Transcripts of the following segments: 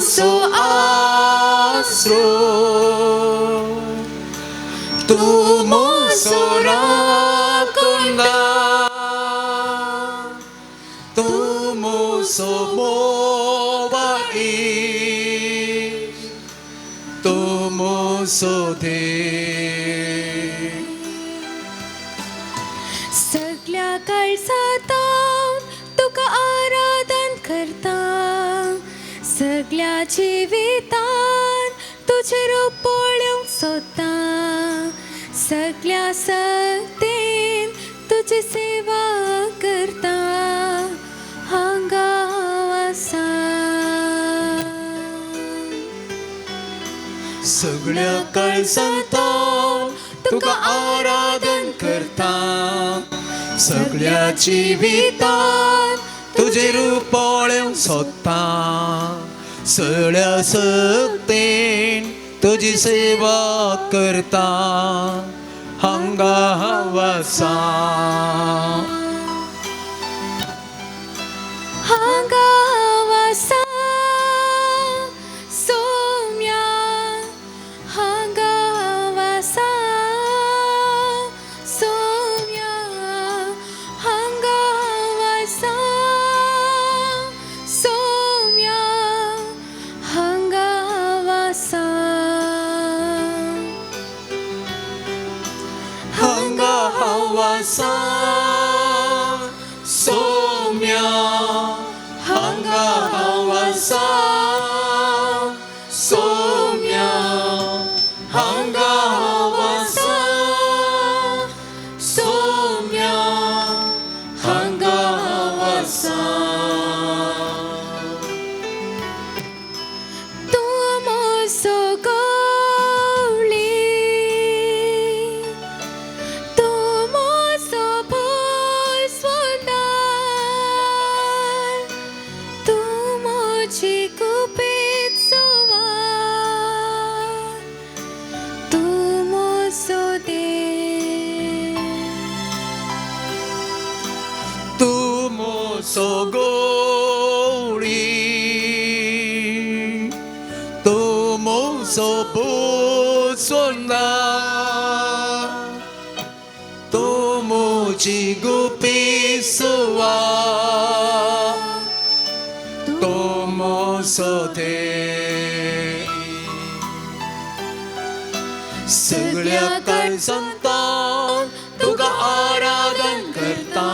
So आसरो तुमो सो राकुंदा तुमो सो मोबाई तुमो सो दे सगळ्या काळजात तुका आराधन करता सगळ्या जिवितान तुझे रूप पळोवंक सोदता सगळ्या सक्तीन तुझी सेवा करता हांगा आसा सगळ्या काळजात तुका आराधन करता सगळ्या जिवितान तुझे रूप पळोवंक सोदता सगळ्या सक्तीन तुझी सेवा करता हांगा आसा हांगा आसा सोम्या हांगा आसा सोम्या हांगा आसा सोम्या हांगा आसा हांगा आसा सोम्या हांगा आसा सोम्या हांगा आसा सोम्या हांगा आसा तूं मोसो गवळी तूं मोसो भोसवोदार तूं मोची कुपीत सुवार तूं मोसो देव तूं मोसो गवळी तूं मोसो भोसवोदार तूं मोची गुपी सुवार तूं मोसो देव सगळ्या काळजांत तुका आराधन करता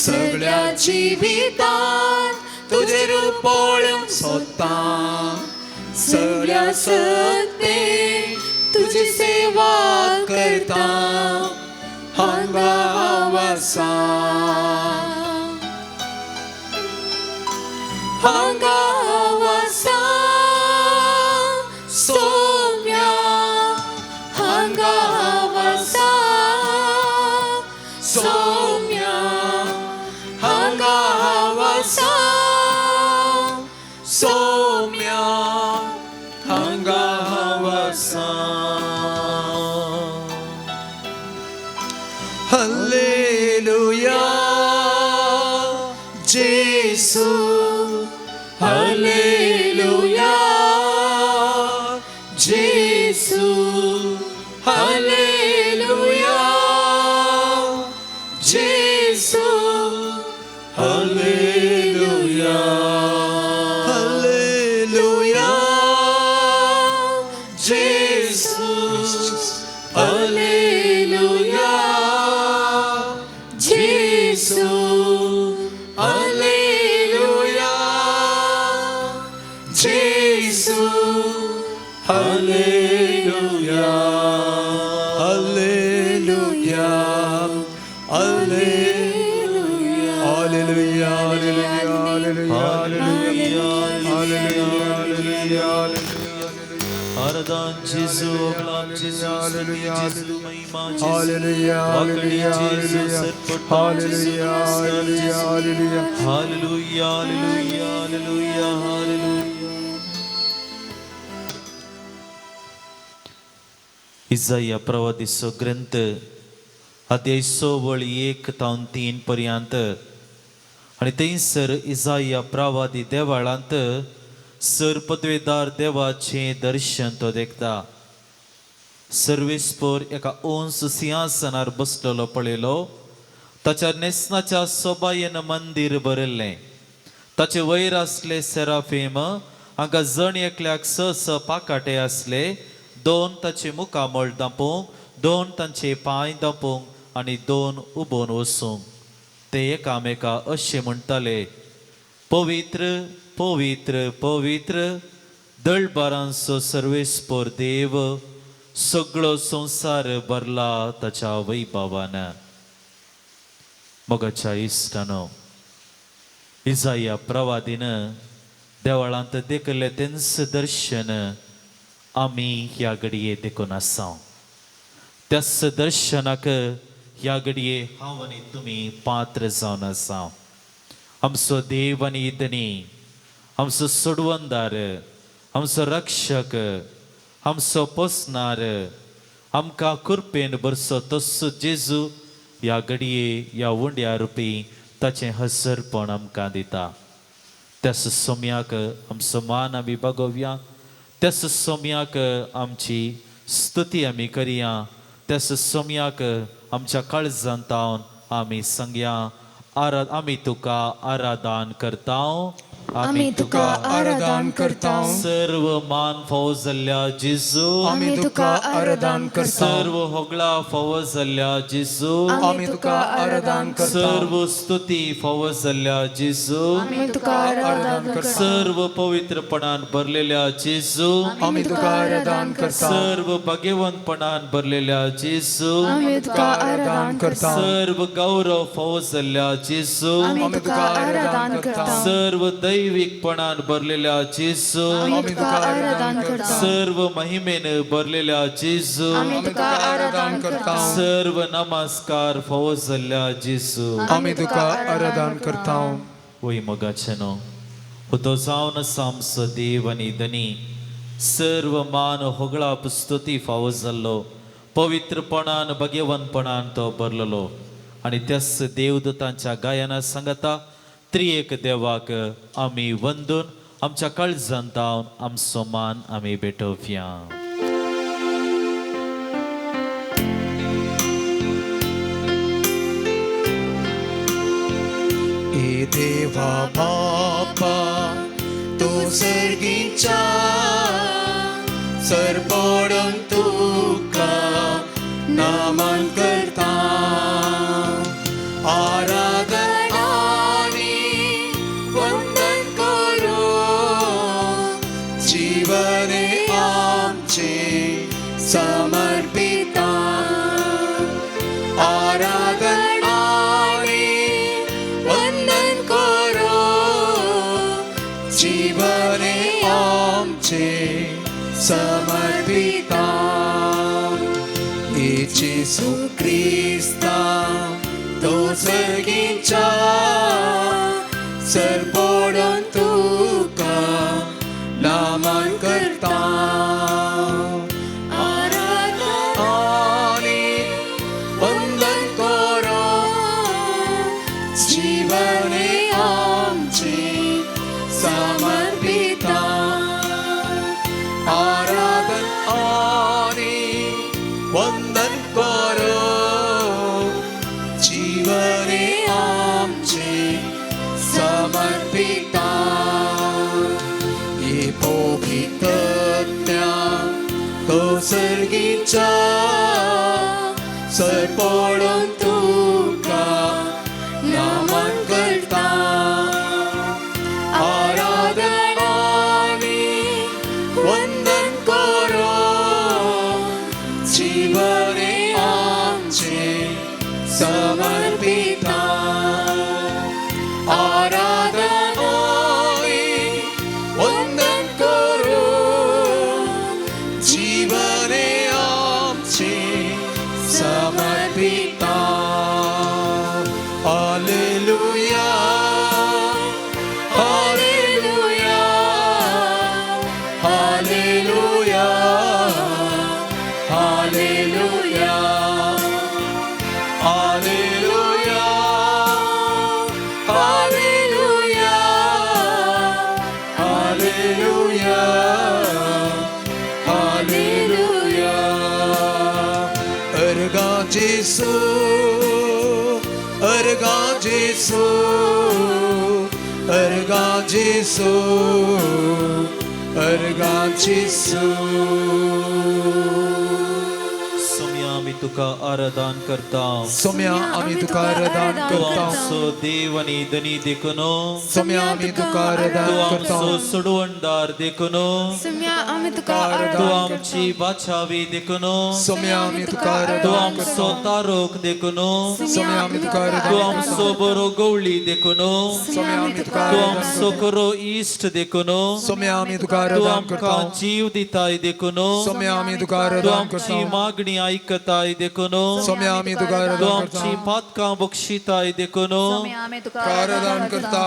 सगळ्या जिवितान तुझे रूप पळोवंक सोदता सगळ्या सक्तीन तुझी सेवा करता हांगा आसा हांगा आसा सोम्या हांगा आसा सोम्या हांगा आसा सोम्या हांगा आसा हल्लेलुया जेसू हल्लेलुया जेसू हल्लेलुया जेसू हल्लेलुया हल्लेलुया जेसू हल्लेलुया जेसू हल्लेलुया जेसू हल्लेलुया हल्लेलुया हल्लेलुया हल्लेलुया हल्लेलुया आराधन जेसू अगलाम जेसू Hallelujah, जेसू महिमा जेसू Hallelujah, Hallelujah, Hallelujah, Hallelujah, Hallelujah, Hallelujah. Hallelujah, Hallelujah, Hallelujah, Hallelujah. इसाया प्रवादीचो ग्रंथ अध्याय 1:1-3 पर्यंत आणि थंयसर इसाया प्रवादी देवाळांत सर पदवेदार देवाचे दर्शन तो देखता. सर्वेस्पर एका उंच सिंहासनार बसलेलो पळयलो. ताच्या नेसनाच्या सोबायेन मंदिर भरिल्लें. ताचे वयर आसले सेराफीम हांकां जण एकल्याक स पाकाटे आसले. 2 ताचे मुखामळ दांपूंक, 2 तांचे पांय दांपूंक आनी 2 उबोन वसूंक. ते एकामेका अशें म्हणटाले, पवित्र पवित्र पवित्र दळबारांचो सर्वेस्पर देव, सगळो संसार भरला ताच्या वैभवान. मोगाच्या इश्टानो, इसाया प्रवादीन देवळांत देखले तेंच दर्शन आमी ह्या घडये देखून आसा. त्याच दर्शनाक ह्या घडये हांव आनी तुमी पात्र जावन आसा. आमचो देव आनी इदनी, आमचो सोडवंदार, आमचो रक्षक, आमचो पोसणार, आमकां कृपेन बरसो तस्सो जेजू ह्या घडये ह्या उंड्या रुपी ताचें हसरपण आमकां दिता. त्याच सोम्याक आमचो मान आमी बागोवया. त्याच सोम्याक आमची स्तुती आमी करया. त्याच सोम्याक आमच्या काळजांत आमी सांगया, आमी तुका आराधन करता. आमी तुका आराधन करता. सर्व मान फावो जाल्ल्या जेजू आमी तुका आराधन करता. सर्व होगळा फावो जाल्ल्या जेजू आमी तुका आराधन करता. सर्व स्तुती फावो जाल्ल्या जेजू आमी तुका आराधन करता. सर्व पवित्रपणान भरलेल्या जेजू आमी तुका आराधन करता. सर्व भाग्यवंतपणान भरलेल्या जेजू आमी तुका आराधन करता. सर्व गौरव फावो जाल्ल्या जेजू आमी तुका आराधन करता. सर्व दैविकपणान भरलेल्या जेजू आमी तुका आराधन करता. सर्व महिमेन भरलेल्या जेजू आमी तुका आराधन करता. सर्व नमस्कार फावो जाल्ल्या जेजू आमी तुका आराधन करता. वय मोगाचेनो, तो जावन आसा आमचो देव आनी धनी. सर्व मान होगळा स्तुती फावो जाल्लो. पवित्रपणान भाग्यवंतपणान तो भरलेलो. आनी त्याच देवदूतांच्या गायना सांगता, त्रिएक देवाक आमी वंदून आमच्या काळजांत आमचो मान आमी भेटोवया. ए देवा बापा, तू सर्गीच्या सर पडून तुका नमन करता. आराधन समर्पिता. आराधन आणि वंदन करो, जीवने आमचे समर्पिता. येशू ख्रिस्ता, तो सर्गीच्या सर पडून तुका नमन करता. वंदन करो, जीवने आमचे समर्पिता. ये पवित्रत्या तो सर्गीच्या सर पडून तुका नमन करता. आराधन आणि वंदन करो, जीवने आमचे समर्पिता. आराधन आणि वंदन करो, जीवने आमचे समर्पिता. अर्गाजेसो अर्गाजेसो अर्गाजेसो सोम्या आम्ही तुका आराधन करता सोम्या आम्ही तुका आराधन तू करता आमचो देव आणि धनी देखून सोम्या आम्ही तुका आराधन तू करता आमचो सोडवणदार देखून सोम्या आम्ही तुका तू आराधन आमची बाचावी देखून सोम्या आम्ही तुका तू आराधन आमचो तारोक देखून सोम्या आम्ही तुका तू आराधन आमचो बरो गवळी देखून सोम्या आम्ही तुका तू आराधन आमचो करो इश्ट देखून सोम्या आम्ही तुका तू आराधन आमकां करता जीव दिताय देखून सोम्या आम्ही तुका तू आराधन आमची करता मागणी ऐकताय देखून सोम्या आम्ही तुका तू आराधन आमची करता पातकां बक्षिताय देखून आराधन करता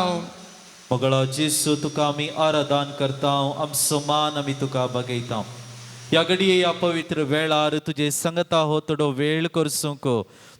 मगळा जेसू तुका आमी आराधन करता आमचो मान आमी तुका बगयता या घडये या पवित्र वेळार तुझे संगता हो तडो वेळ करसूंक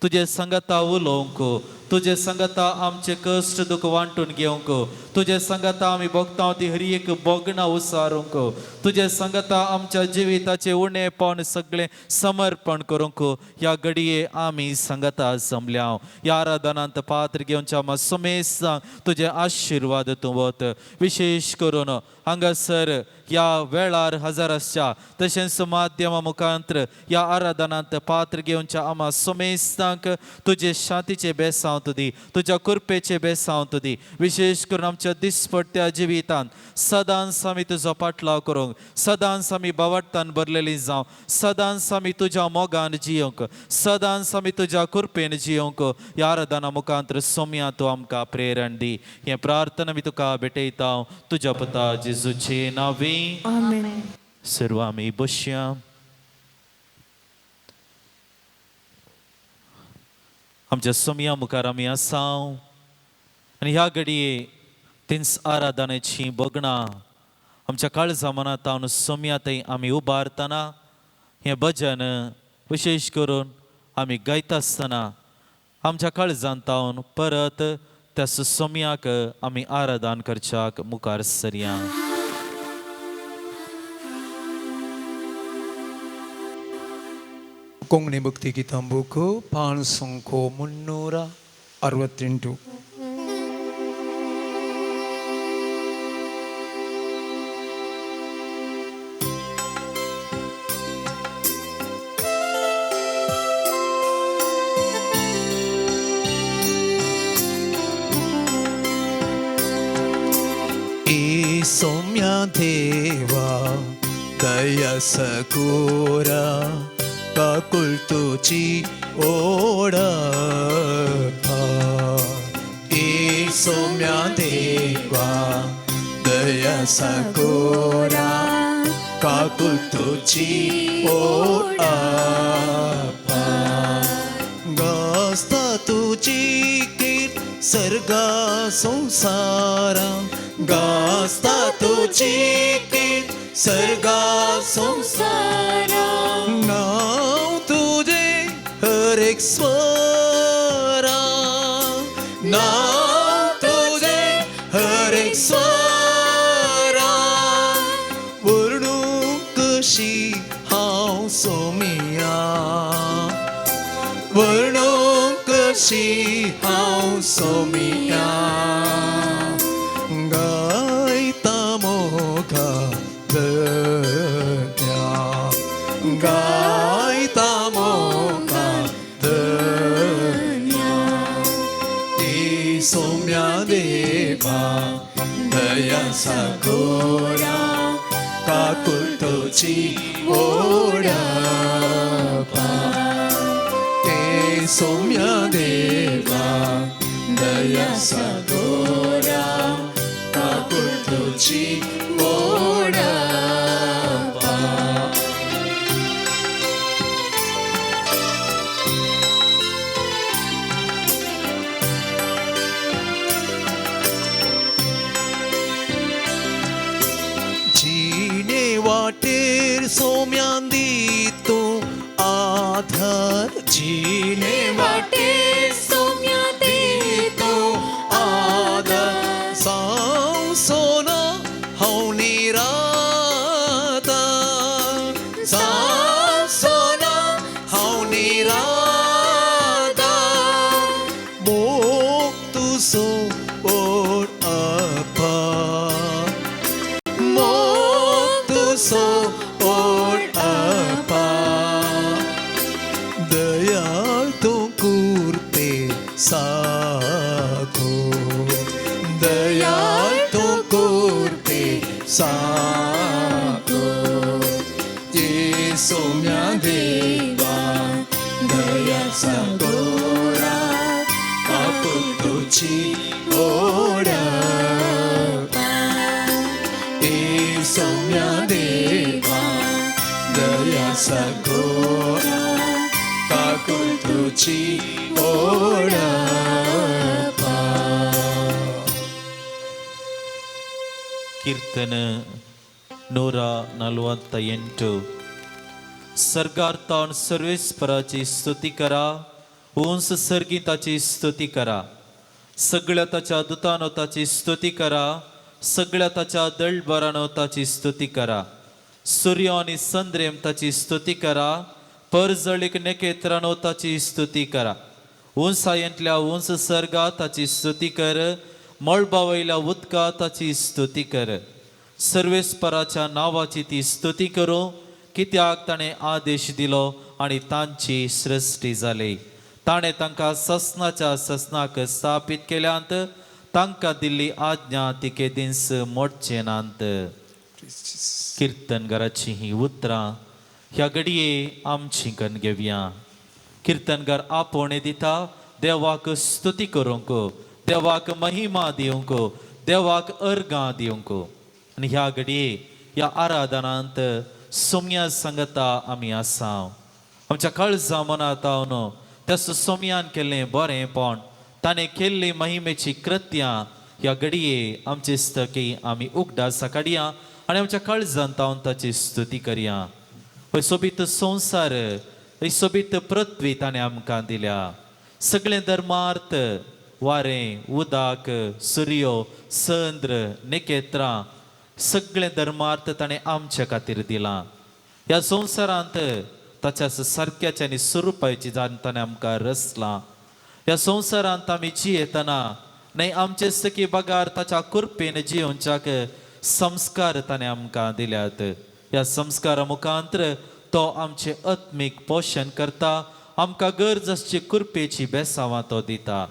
तुझे संगता उलोवंक तुझे संगता आमचे कश्ट दुख वांटून घेवंक तुझे संगता आमी भोगता ती हरी एक बोगणा उसारूंक तुझे संगता आमच्या जिविताचे उणेपण सगळे समर्पण करूंक या घडये आमी संगता जमल्या या आराधनांत पात्र घेवच्या मा समेस्तांक तुझे आशीर्वाद तूं वत विशेष करून हांगासर या वेळार हजर आसच्या तशेंच माध्यमा मुखांतर या आराधनांत पात्र घेवच्या आमा समेस्तांक तुझे शांतीचे बेसांव दी तुझ्या कृपेचे बेसांव दी विशेष करून आमच्या दिसपट्ट्या जिवितांत सदांच आमी तुजो पाटलाव करूंक सदांच आमी बावटान भरलेली जावं सदांच आमी तुज्या मोगान जियोंक सदांच आमी तुज्या कृपेन जियोंक या आराधना मुखांतर सोम्या तूं आमकां प्रेरण दी हें प्रार्थना आमी तुका भेटयता तुज्या पुता जेजूचे नांवे आमेन सर्व आमी बसया आमच्या सोम्या मुखार आमी आसाव आनी ह्या घडये तिन्स आराधनेची बोगणां आमच्या काळजा मनांत हांव सोम्या थंय आमी उबारतना हें भजन विशेष करून आमी गायता आसतना आमच्या काळजांत हांव परत त्या सोम्याक आमी आराधन करच्याक मुखार सरया कोंकणी भक्ती गितां बूक पान संख्यो 368 ई सौम्या देवा दया सकोरा काकुलतुची ओढा ए सौम्या देवा दया सकोरा काकुलतुची ओढा गास्ता तुझी कीर्त सर्गा संसारा गास्ता तुझी कीर्त सर्गा संसारा नाव तुझे हर एक स्वरा नाव तुझे हर एक स्वरा वर्णू कशी हांव सोमिया वर्णू कशी हांव सोमिया गायता मोगा गायता मोगा ए सौम्या देवा दया साकोरा काकुलतुची ओढा ए सौम्या देवा दया साकोरा काकुलतुची ओढा वाटेर सोम्यान दितो आधार जीने वाटेर सोम्या दितो आधार साव सोना हांव निराता साव सोना हांव निराता सो ओड अपा दयाळ तो कुर्ते साखो दयाळ तो कुर्ते साखो ये सौम्या देवा दया सागोरा काकुतुची ओडपा ये सौम्या देवा दया सागोरा काकुतुची ओडपा ಕೀರ್ತನ 148 सर्गार्थान सर्वेस्पराची स्तुती करा उंच सर्गिताची स्तुती करा सगळ्या ताच्या दुतानो ताची स्तुती करा सगळ्या ताच्या दळबरानो ताची स्तुती करा सूर्य आणि संद्रेम ताची स्तुती करा परजळीक नखेत्रानो ताची स्तुती करा उंचायंतल्या उंच सर्गा ताची स्तुती कर मळबावयल्या उदका ताची स्तुती कर सर्वेस्पराच्या नावाची ती स्तुती करू कित्याक ताणें आदेश दिलो आनी तांची सृश्टी जाली ताणें तांकां ससनाच्या ससनाक स्थापीत केल्यांत तांकां दिल्ली आज्ञा ती केदींस मोडचे नांत कीर्तनगाराची ही उतरां ह्या घडये आमची कन घेवया कीर्तनगार आपोवणे दिता देवाक स्तुती करूंक देवाक महिमा दिवंक देवाक अर्गां दिवंक आनी ह्या घडये ह्या आराधनांत सोम्या सांगता आमी आसाव आमच्या काळजा मनात न्हू त्या सोम्यान केल्लें बरेंपण ताणें केल्ली महिमेची कृत्यां ह्या घडये आमचे स्तकी आमी उगडासा काडया आनी आमच्या काळजांत ताची स्तुती करया हय सोबीत संवसार हय सोबीत पृथ्वी ताणें आमकां दिल्या सगळें धर्मार्थ वारें उदक सूर्यो चंद्र नखेत्रां सगळें धर्मार्थ ताणें आमच्या खातीर दिलां ह्या संवसारांत ताच्या सारक्याच्या आनी स्वरुपाची जावन ताणें आमकां रचलां ह्या संवसारांत आमी जियेतना न्हय आमचे सकी बगार ताच्या कृपेन जियोवच्याक संस्कार ताणें आमकां दिल्यात ह्या संस्कारा मुखांतर तो आमचें आत्मीक पोशण करता आमकां गरज आसची कृपेची बेसांवां तो दिता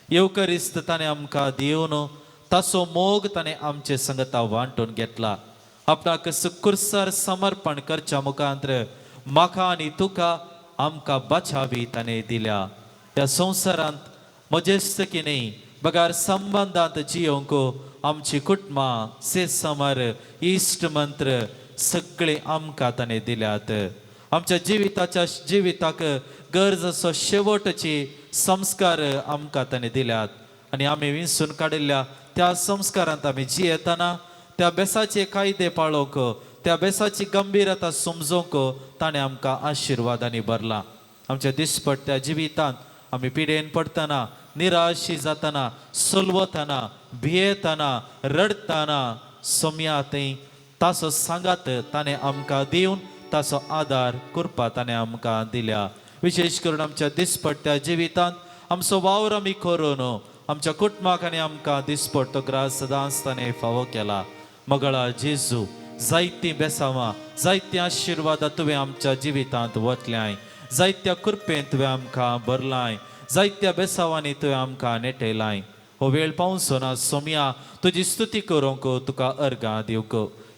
येवकरिस्त ताणें आमकां दिवन ताचो मोग ताणें आमचे संगता वांटून घेतला आपणाक सुकुरसार समर्पण करच्या मुखांतर म्हाका आनी तुका आमकां बचावी ताणें दिल्या ह्या संवसारांत मजेस्तकी न्ही बगार संबंदांत जियोवंक आमची कुटुंबां से समर इश्ट मंत्र सगळे आमकां ताणें दिल्यात आमच्या जिविताक गरज असो शेवटची संस्कार आमकां ताणें दिल्यात आनी आमी विंचून काडिल्ल्या त्या संस्कारांत आमी जियेतना त्या बेसाचे कायदे पाळोवंक त्या बेसाची गंभीरता समजोवंक ताणें आमकां आशिर्वादांनी भरला आमच्या दिसपट्ट्या जिवितांत आमी पिडेन पडटना निराशी जातना सुलवतना भियेतना रडतना सोम्या थंय ताचो सांगात ताणें आमकां दिवन ताचो आदार करपा ताणें आमकां दिल्या विशेश करून आमच्या दिसपट्ट्या जिवितांत आमचो वावर आमी करून आमच्या कुटुंबाक आनी आमकां दिसपट तो ग्रास सदांच ताणें फावो केला मगळा जेजू जायतीं बेसांवां जायतीं आशिर्वादां तुवें आमच्या जिवितांत वतल्याय जायत्या कृपेन तुवें आमकां भरलाय जायत्या बेसांवांनी तुवें आमकां नेटयलाय हो वेळ पावसना सोम्या तुजी स्तुती करूंक तुका अर्गां दिवंक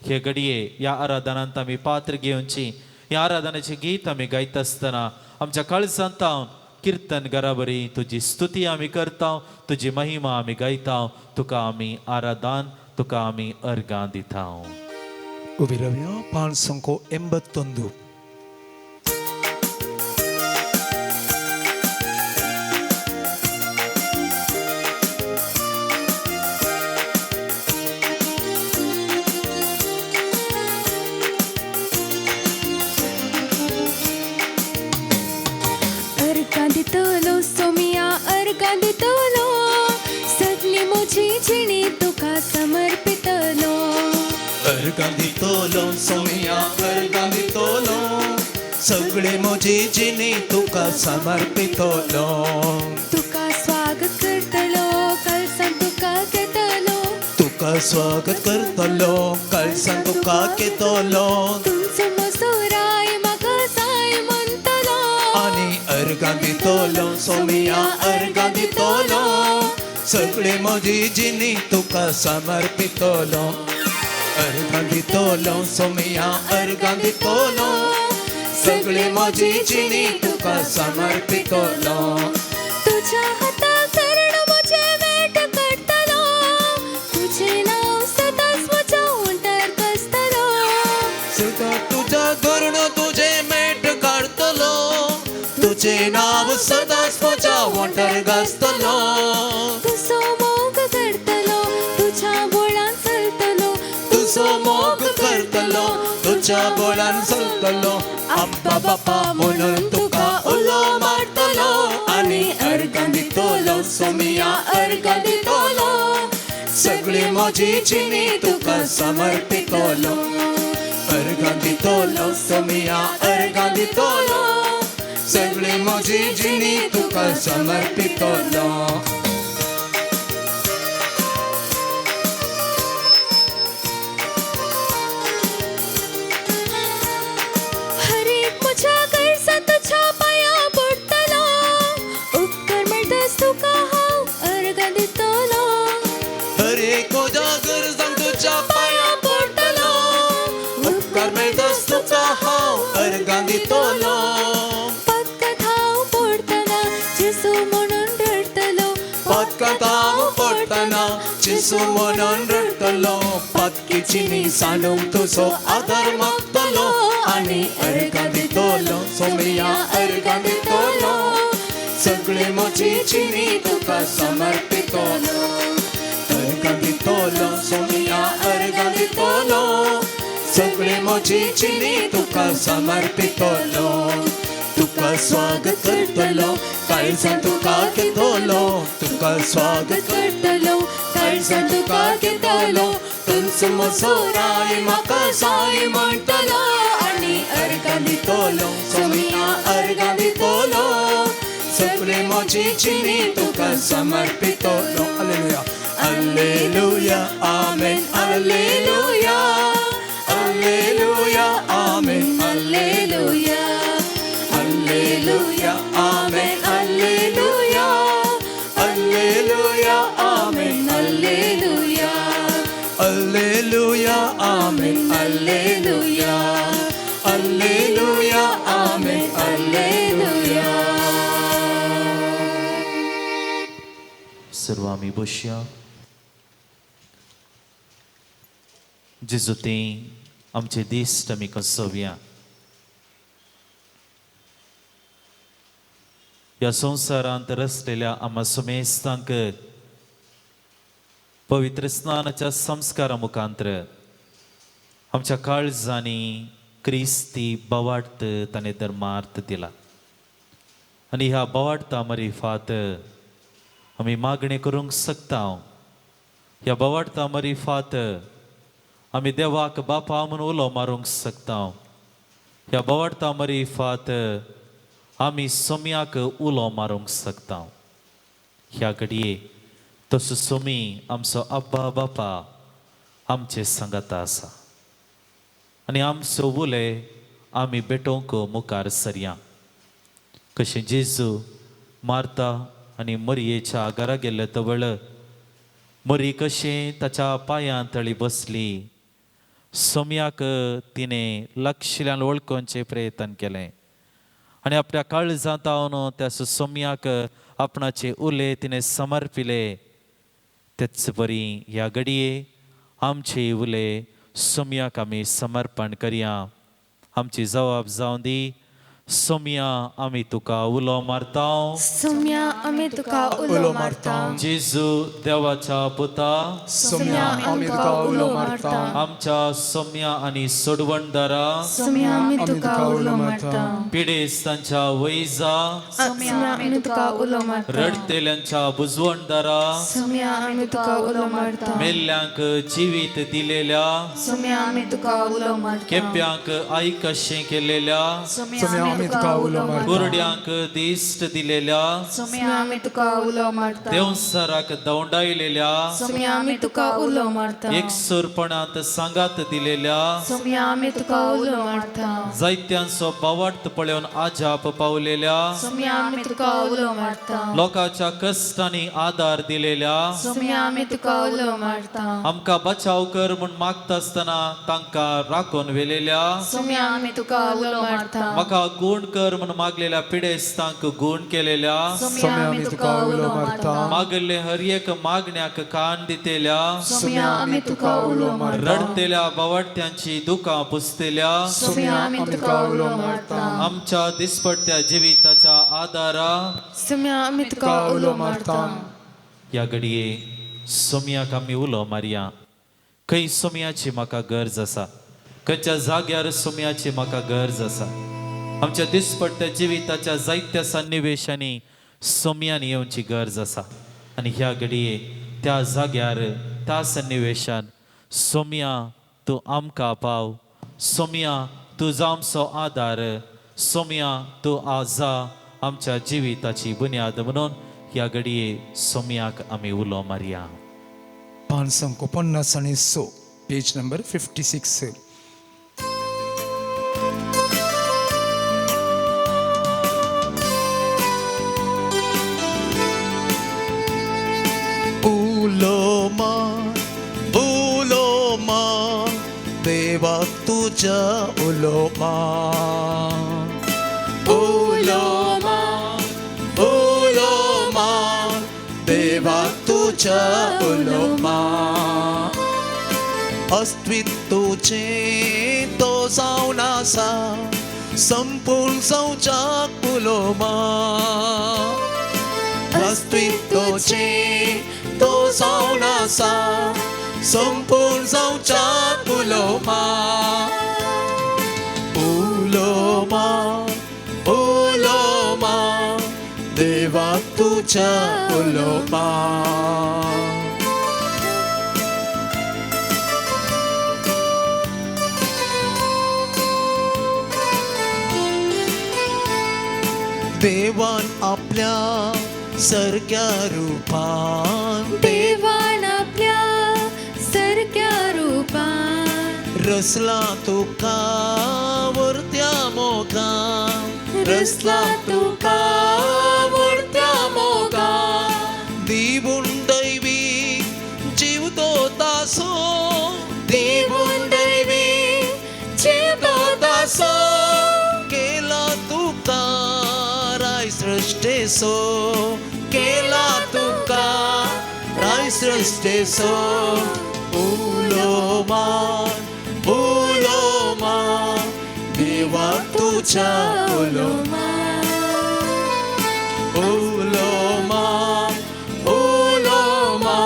हे घडये ह्या आराधनांत आमी पात्र घेवची ह्या आराधनाचें गीत आमी गायता आसतना आमच्या काळजांत कीर्तन घराबरी तुजी स्तुती आमी करता तुजी महिमा आमी गायता तुका आमी आराधन तुका आमी अर्गां दिता उबिरव्या 581 अर्गांदितलो सोमिया अर्गांदितलो सगली मोची जिणी तुका समर्पितलो अर्गांदितलो सोम्या अर्गांदितलो सगळे म्हजी जिणी तुका समर्पितलो तुका स्वागत करतलो कळसां तुका घेतलो तुका स्वागत करतलो काळजान तुका केतलो तुमचो मसोराय म्हाका जाय म्हणटलो आनी अर्गां दितलो सोमिया अर्गां दितलो सगळे म्हजी जिणी तुका समर्पितलो अर्गां दितलो सोमिया अर्गां दितलो सगळे म्हजी जिणी तुका समर्पितलो तुझ्या हाताक धरून म्हजे वेट काडटलो तुझें नांव सदांच म्हज्या ओंठार कसतलो सदा तुझ्या धरून तुझे मेट काढतलो तुझे नाव सदांच म्हज्या ओंठार गाजतलो तुजो मोग करतलो तुझ्या बोळान चलतलो तुझो मोग करतलो तुझ्या बोळान चलतलो आब्बा बापा म्हणून तुका उलो मारतलो आनी अर्गां दितलो सोमिया अर्गां दितलो सगळी म्हजी जिणी तुका समर्पितलो अर्गां दितलो सोमिया अर्गां दितलो सगळी म्हजी जिणी तुका समर्पितलो हर एक म्हज्या गरजा तुझ्या पांयां पडटलो उपकार मेळटस तुका हांव अर्गां दितलो हर एक तुझ्या गरजांक तुझ्या पांयां पडटलो उपकार मेळटस तुका हांव अर्गां दितलो पदकांत हांव पडटना जेसू म्हणून रडटलो पदकांत हांव पडटना जेसू म्हणून रडटलो पदकीची न्ही सांडूंक तुजो आदार मागतलो आनी अर्गां दितलो सोमिया अर्गां दितलो सगळे म्हजी जिणी तुका समर्पितलो अर्गां दितलो सोमिया अर्गां दितलो सगळे म्हजी जिणी तुका समर्पितलो तुका स्वागत करतलो काळजान तुका घेतलो तुका स्वागत करतलो काळजान तुका घेतलो तुमचो मसोराय म्हाका जाय म्हणटलो आनी अर्गां दितलो सोमिया अर्गां दितलो सगळे म्हजी जिणी तुका समर्पितलो हालेलुया हालेलुया आमेन हालेलुया हालेलुया आमेन हालेलुया हालेलुया आमेन हालेलुया हालेलुया आमेन हालेलुया हालेलुया आमेन हालेलुया हालेलुया आमेन हालेलुया सर्व आमी बसया जेजू ते आमचे दिश्ट आमी कसोवया ह्या संवसारांत रचलेल्या आम्हा समेस्तांक पवित्र स्नानाच्या संस्कारा मुखांतर आमच्या काळजांनी क्रिस्ती बोवाड्त ताणें धर्मार्थ दिला आनी ह्या बोवाड्ता मरिफात आमी मागणी करूंक शकता ह्या बोवाड्ता मरिफात आमी देवाक बापा म्हणून उलो मारूंक शकता ह्या बोवाड्ता मरिफात आमी सोम्याक उलो मारूंक शकता ह्या घडये तसो सोमी आमचो अब्बा बापा आमचे सांगाता आसा आनी आमचो उले आमी बेटोवंक मुखार सरया कशें जेजू मार्ता आनी मरियेच्या घरा गेले तवळ मरी कशें ताच्या पांयां तळी बसली सोम्याक तिणें लक्षल्यान वळखोवचे प्रयत्न केलें आनी आपल्या काळजांत हावन त्या सोम्याक आपणाचे उले तिणें समर्पिले तेच परी ह्या घडये आमचे उले सोम्याक आमी समर्पण करया आमची जबाब जावं दी सोम्या आमी तुका उलो मारता सोम्या आमी तुका उलो मारता जेजू देवाच्या पुता सोम्या आमी तुका उलो मारता आमच्या सोम्या आनी सोडवणदारा सोम्या आमी तुका उलो मारता पिडेस्तांच्या वैजा सोम्या आमी तुका उलो मारता रडतेल्यांच्या बुजवणदारा सोम्या आमी तुका उलो मारता मेल्ल्यांक जिवीत दिलेल्या सोम्या आमी तुका उलो मारता केप्यांक आयकशें केलेल्या सोम्या आम्ही तुका उलो मारता कुरड्यांक दिश्ट दिलेल्या सुमी आम्ही तुका उलो मारता देवसराक दौंडायलेल्या सुमी आम्ही तुका उलो मारता एकसुरपणात सांगात दिलेल्या सुमी आम्ही तुका उलो मारता जायत्यांचो बावार्थ पळोवन आजाप पावलेल्या सुमी आम्ही तुका उलो मारता लोकांच्या कष्टांनी आधार दिलेल्या सुमी आम्ही तुका उलो मारता आमकां बचाव कर म्हूण मागता आसतना तांकां राखून वेलेल्या सुमी आम्ही तुका उलो मारता म्हाका गूण कर म्हूण मागलेल्या पिडेस्तांक गूण केलेल्या सुमी आम्ही तुका उलो मारता मागले हर एक मागण्याक कान दितेल्या सुमी आम्ही तुका उलो मारता रडतेल्या बावडत्यांची दुकां पुसतेल्या सुमी आम्ही तुका उलो मारता आमच्या दिसपट्ट्या जिविताच्या आदारा सुमी आम्ही तुका उलो मारता ह्या घडये सोमयाक आमी उलो मारया खंय सोमयाची म्हाका गरज आसा खंयच्या जाग्यार सोमयाची म्हाका गरज आसा आमच्या दिसपट्ट्या जिविताच्या जायत्या सन्निवेशांनी सोमयान येवची गरज आसा आनी ह्या घडये त्या जाग्यार त्या सन्निवेशान सोमया तूं आमकां पाव सोमया तूं जावचो आदार सोमया तूं आजा आमच्या जिविताची बुन्याद म्हणून ह्या घडये सोमयाक आमी उलो मारया 556 पेज नंबर 56 उलोमा देवा तुझ्या उलोमा उलोमा उलोमा देवा तुझ्या उलोमा अस्तित्वचे तो जावन आसा संपूर्ण जावच्याक उलोमा अस्तित्वचे तो जावन आसा संपूर्ण जावच्याक उलोमा उलोमा उलोमा देवा तुझ्या उलोमा देवान आपल्या सारक्या रूपान देवान आपल्या सारक्या रूपान रसला तुका वरत्या मोगान रसला तुका वरत्या मोगान दिवून दैवी जीव तो दासो दिवून दैवी जीव तो दासो केला तुका राय सृष्टेसो केला तुका राय सृष्टेसो उलोमा उलोमा देवा तुझ्या उलोमा उलोमा उलोमा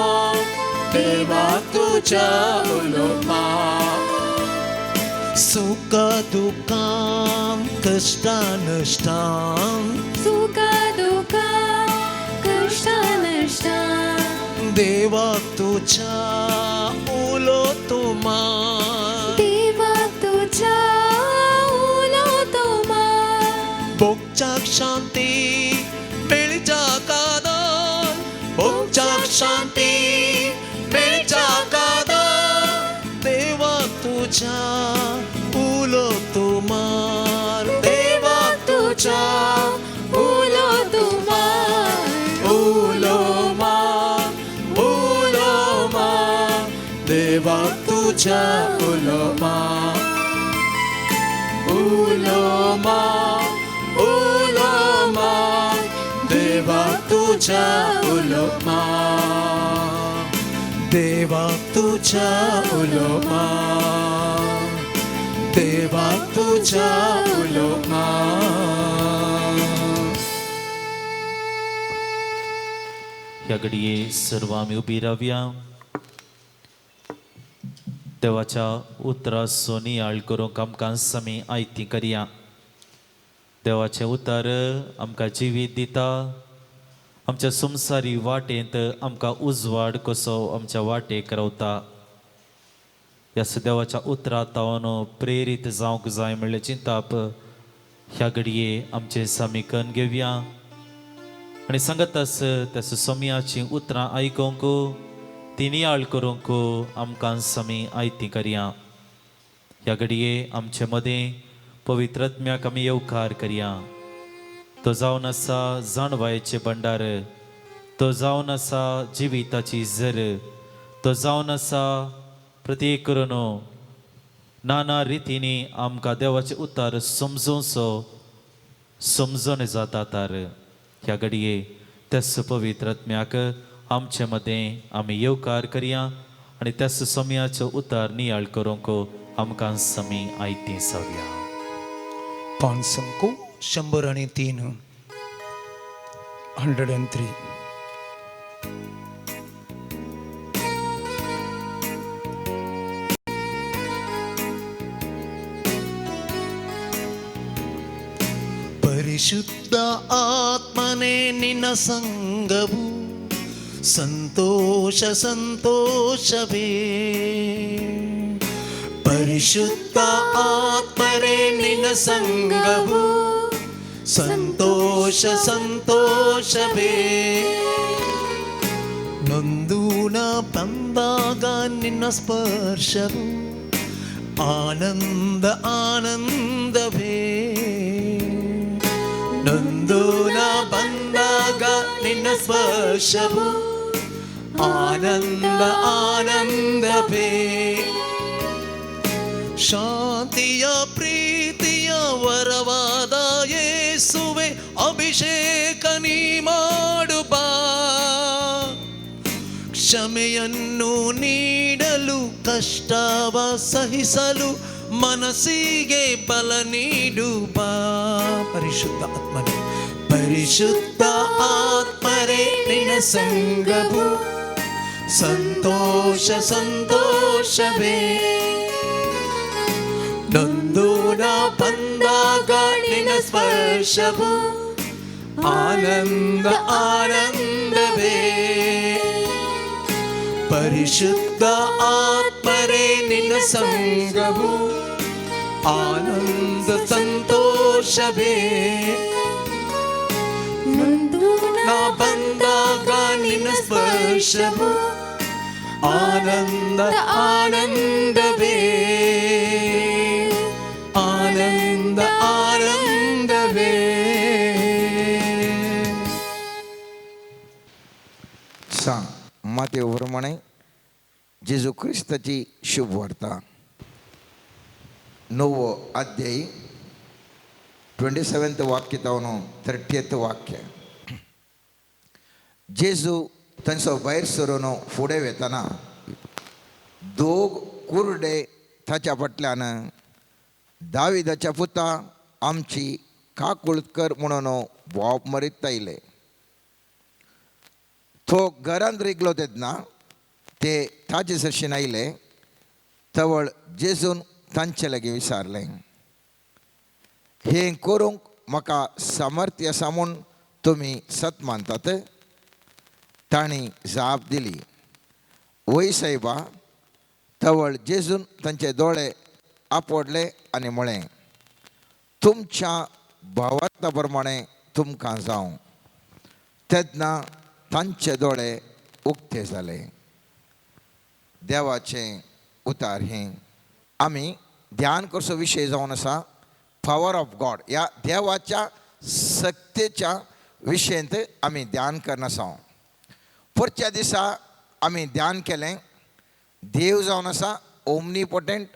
देवा तुझ्या उलोमा सुख दुःखां कष्टा नष्टां सुखा दुःखा कष्टा नष्टा देवा तुझ्या उलो तुमा देवा तुझ्या उलो तुमा भोगच्याक शांती मेळच्या कादार भोगच्याक शांती मेळच्या कादार देवा तुझ्या उलो तुमार देवा तुझ्या उलो तुमा उलोमा उलोमा देवा तुझ्या उलोमा उलोमा उलोमा देवा तुझ्या उलोमा देवा तुझ्या उलोमा देवा तुझ्या उलोमा ह्या घडये सर्व आमी उबी रावया देवाच्या उतरां सोनियाळ करूंक आमकां समी आयती करया देवाचें उतर आमकां जिवीत दिता आमच्या संवसारी वाटेंत आमकां उजवाड कसो आमच्या वाटेक रावता ह्या देवाच्या उतरांत हांव प्रेरीत जावंक जाय म्हणलें चिंताप ह्या घडये आमचे समीकरण घेवया आणि सांगत आस त्या सुसमयाची उतरां आयकोंक ती नियाळ करूंक आमकां समी आयती करया. ह्या घडये आमचे मदें पवित्रत्म्याक आमी येवकार करया. तो जावन आसा जाणवायेचे भंडार, तो जावन आसा जिविताची झर, तो जावन आसा प्रत्येक करून नाना रितींनी आमकां देवाचे उतार समजून जाता. तर ह्या घडये त्याच पवित्रत्म्याक आमचे मदें आमी येवकार करया आनी त्याच समयाचो उतार नियाळ करूंक आमकां समी आयती सावया. पान संको 103 103. ಪರಿಶುದ್ಧ ಆತ್ಮನೇ ನಿನ್ನ ಸಂಗವು ಸಂತೋಷ ಸಂತೋಷವೇ. ಪರಿಶುದ್ಧ ಆತ್ಮರೇ ನಿನ್ನ ಸಂಗವು ಸಂತೋಷ ಸಂತೋಷವೇ. ನೊಂದು ನಾ ಬಂದಾಗ ನಿನ್ನ ಸ್ಪರ್ಶವು ಆನಂದ ಆನಂದವೇ. ನೊಂದು ನಾ ಬಂದಾಗ ನಿನ್ನ ಸ್ಪರ್ಶವು ಆನಂದ ಆನಂದವೇ. ಶಾಂತಿಯ ಪ್ರೀತಿಯ ವರವಾದ ಯೇಸುವೆ ಅಭಿಷೇಕ ನೀ ಮಾಡು ಬಾ. ಕ್ಷಮೆಯನ್ನು ನೀಡಲು ಕಷ್ಟವ ಸಹಿಸಲು ಮನಸ್ಸಿಗೆ ಬಲ ನೀಡು ಬಾ. ಪರಿಶುದ್ಧ ಆತ್ಮನೇ ಪರಿಶುದ್ಧ ಆತ್ಮರೇ ನಿನ್ನ ಸಂಗವು ಸಂತೋಷ ಸಂತೋಷವೇ. ನೊಂದು ನಾ ಬಂದಾಗ ನಿನ್ನ ಸ್ಪರ್ಶವು ಆನಂದ ಆನಂದವೇ. ಪರಿಶುದ್ಧ ಆತ್ಮರೇ ನಿನ್ನ ಸಂಗವು ಆನಂದ ಸಂತೋಷವೇ. ನೊಂದು ನಾ ಬಂದಾಗ ನಿನ್ನ ಸ್ಪರ್ಶವು ಆನಂದ ಆನಂದವೇ. ಆನಂದ ಆನಂದವೇ. सांग मातेव प्रमाणे जेजू क्रिस्ताची शुभ वार्ता 9వ अध्याय 27th वाक्य जावन 30th वाक्य. जेजू थंयसर भायर सरून फुडें वेताना दोग कुर्डे ताच्या फाटल्यान दाविदाच्या पुता आमची काकुळकर म्हणून वाप मरीत आयले. तो घरांत रिगलो तेन्ना ते ताचे सरशीन आयले. तवळ जेजून तांचे लागीं विचारलें, हें करूंक म्हाका सामर्थ्य आसा म्हूण तुमी सत मानतात? तांणी जाप दिली, वय सायबा. तवळ जेजून तांचे दोळे आपडले आनी म्हळें, तुमच्या भावार्था प्रमाणे तुमकां जावं. तेन्ना तांचे दोळे उक्ते जाले. देवाचें उतार हें. आमी ध्यान करचो विशय जावन आसा पॉवर ऑफ गॉड. ह्या देवाच्या सत्तेच्या विशयंत आमी ध्यान करना आसा. परच्या दिसा आमी ध्यान केलें देव जावन आसा ओमनीपोटेंट,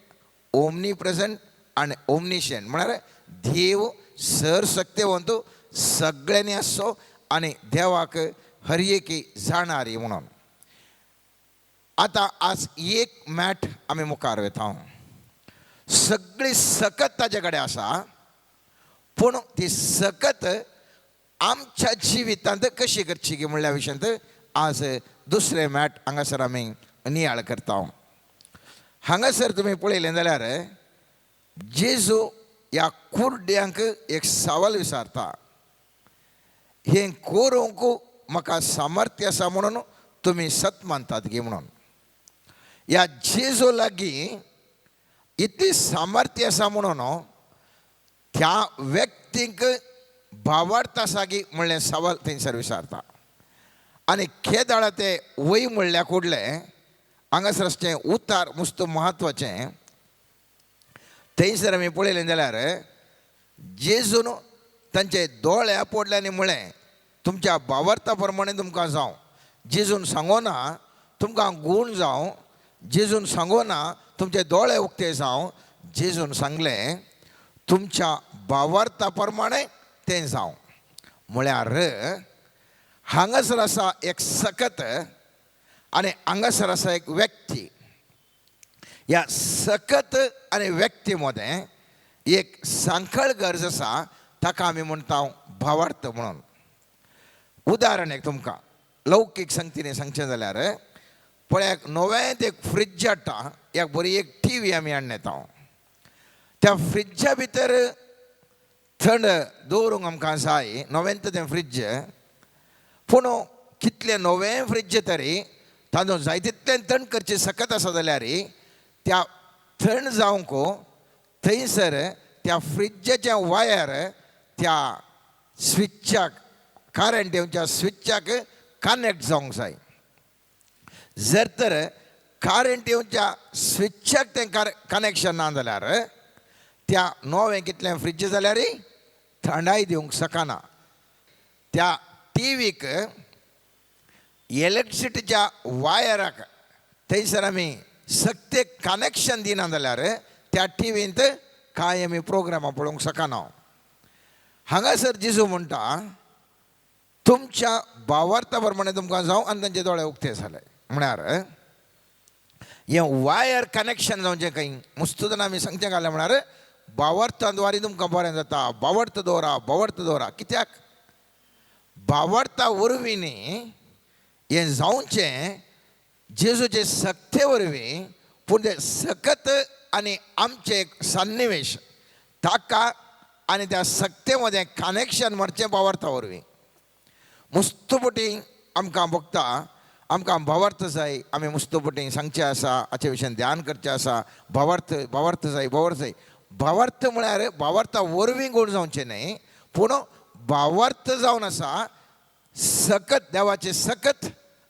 ओमनी प्रेझेंट आनी ओमनिशंट. म्हळ्यार देव सर्वशक्तिवंत सगळ्यांनी आसचो आनी देवाक हर एकी जाणारी म्हणून. आतां आज एक मॅट आमी मुखार वेता. सगळी सकत ताजे कडेन आसा, पूण ती सकत आमच्या जिवितांत कशी करची गे म्हणल्या विशयांत आज दुसरें मॅट हांगासर आमी नियाळ करता. हांगासर तुमी पळयलें जाल्यार जेजू ह्या कुर्ड्यांक एक सवाल विचारता, हें करूंक म्हाका सामर्थ्य आसा म्हणून तुमी सत मानतात गे म्हणून. ह्या जेजू लागीं इतली सामर्थ्य आसा म्हणून त्या व्यक्तीक भावार्थ आसा की म्हणलें सवाल थंयसर विचारता आनी खेदाळा ते वय म्हणल्या कुडले हांगासर असचें उतार मस्त म्हत्वाचें थंयसर आमी पळयलें जाल्यार जेजून तांचे दोळे पडल्यानी म्हळें तुमच्या भावार्था प्रमाणे तुमकां जावं. जेजून सांगोना तुमकां गूण जावं, जेजून सांगोना तुमचे दोळे उक्ते जावं, जेजून सांगलें तुमच्या भावार्था प्रमाणे तें जावं. म्हळ्यार हांगासर आसा एक सकत आनी हांगासर आसा एक व्यक्ती. ह्या सकत आनी व्यक्ती मदें एक सांखळ गरज आसा, ताका आमी म्हणटा भावार्थ म्हणून. उदाहरण एक तुमकां लौकीक संगतीने सांगचें जाल्यार पळयात नवें एक फ्रिज हाडटा, एक बरी एक टीव्ही आमी हाडून येता. त्या फ्रिजा भितर थंड दवरूंक आमकां जाय, नवेंत तें फ्रिज. पूण कितलें नवें फ्रिज तरी तातूंत जाय तितलें थंड करचें सकत आसा जाल्यार त्या थंड जावंक थंयसर त्या फ्रिजाच्या वायर त्या स्विचाक करंट येवच्या स्विचाक कनेक्ट जावंक जाय. जर तर करंट येवच्या स्विचाक तें कनेक्शन ना जाल्यार त्या नवें कितलें फ्रिज जाल्यार थंडाय दिवंक शकना. त्या टीव्हीक इलेक्ट्रिसिटीच्या वायराक थंयसर आमी सक्ते कनेक्शन दिना जाल्यार त्या टीव्हींत कांय आमी प्रोग्रामां पळोवंक शकना. हांगासर जेजू म्हणटा तुमच्या भावार्था प्रमाणे तुमकां जावं आनी तांचे दोळे उक्ते जाले. म्हळ्यार हें वायर कनेक्शन जावचें खंय मुस्तुदान आमी सांगचें घालें म्हळ्यार भावार्थाद्वारे तुमकां बरें जाता. भावार्थ दवरा, भावार्थ दवरा. कित्याक भावार्था वरवीं न्ही हें जावचें जेजूचे सक्ते वरवीं, पूण ते सकत आनी आमचे सन्निवेश ताका आनी त्या सक्ते मदें कनेक्शन मारचें भावार्था वरवीं. मुस्तुपटी आमकां बगता आमकां भावार्थ जाय, आमी मुस्तुपटी सांगचें आसा, हाचे विशयी ध्यान करचें आसा. भावार्थ भावार्थ जाय, भावार्थ जाय. भावार्थ म्हळ्यार भावार्था वरवीं गूण जावचें न्ही, पूण भावार्थ जावन आसा सकत देवाचे सकत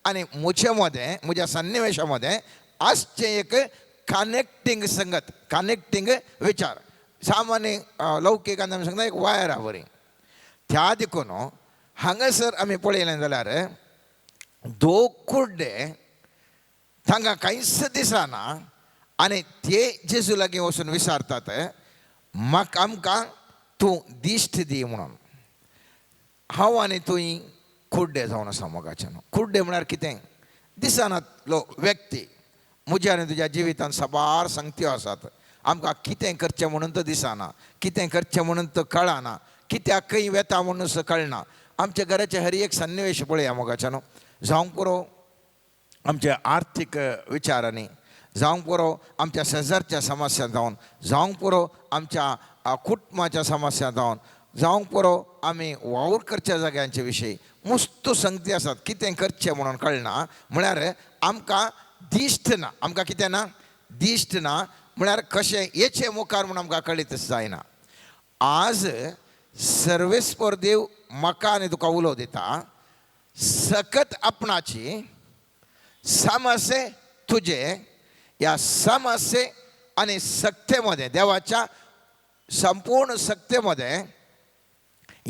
आनी म्हजे मदें म्हज्या सन्निवेशा मदें आसचें एक कनेक्टींग संगत, कनेक्टींग विचार. सामान्य लौकिकान आमी सांगता एक वायर आहा बरी. त्या देखून हांगासर आमी पळयलें जाल्यार दोग कुड्डे तांकां कांयच दिसना आनी ते जेजू लागीं वचून विचारतात म्हाका आमकां तूं दिश्ट दी म्हणून. हांव आनी तुयी कुड्डे जावन आसा मोगाच्यान. कुड्डे म्हळ्यार कितें? दिसनात व्यक्ती. म्हज्या आनी तुज्या जिवितांत साबार संगत्यो आसात. आमकां कितें करचें म्हणून तो दिसना, कितें करचें म्हणून तो कळना, कित्याक खंय वेता म्हणून सुद्दां कळना. आमच्या घराचे हर एक सन्निवेश पळया मोगाच्यान. जावंक पुरो आमच्या आर्थीक विचारांनी, जावंक पुरो आमच्या शेजारच्या समस्या जावन, जावंक पुरो आमच्या कुटुंबाच्या समस्या जावन, जावंक पुरो आमी वावर करच्या जाग्यांचे विशयी मस्त संगती आसात. कितें करचें म्हणून कळना. म्हळ्यार आमकां दिश्ट ना. आमकां कितें ना? दिश्ट ना. म्हळ्यार कशें येचें मुखार म्हणून आमकां कळीतच जायना. आज सर्वेस्पर देव म्हाका आनी तुका उलो दिता. सकत आपणाची समस्ये तुजे ह्या समस्ये आनी सक्ते मदें देवाच्या संपूर्ण सक्ते मदें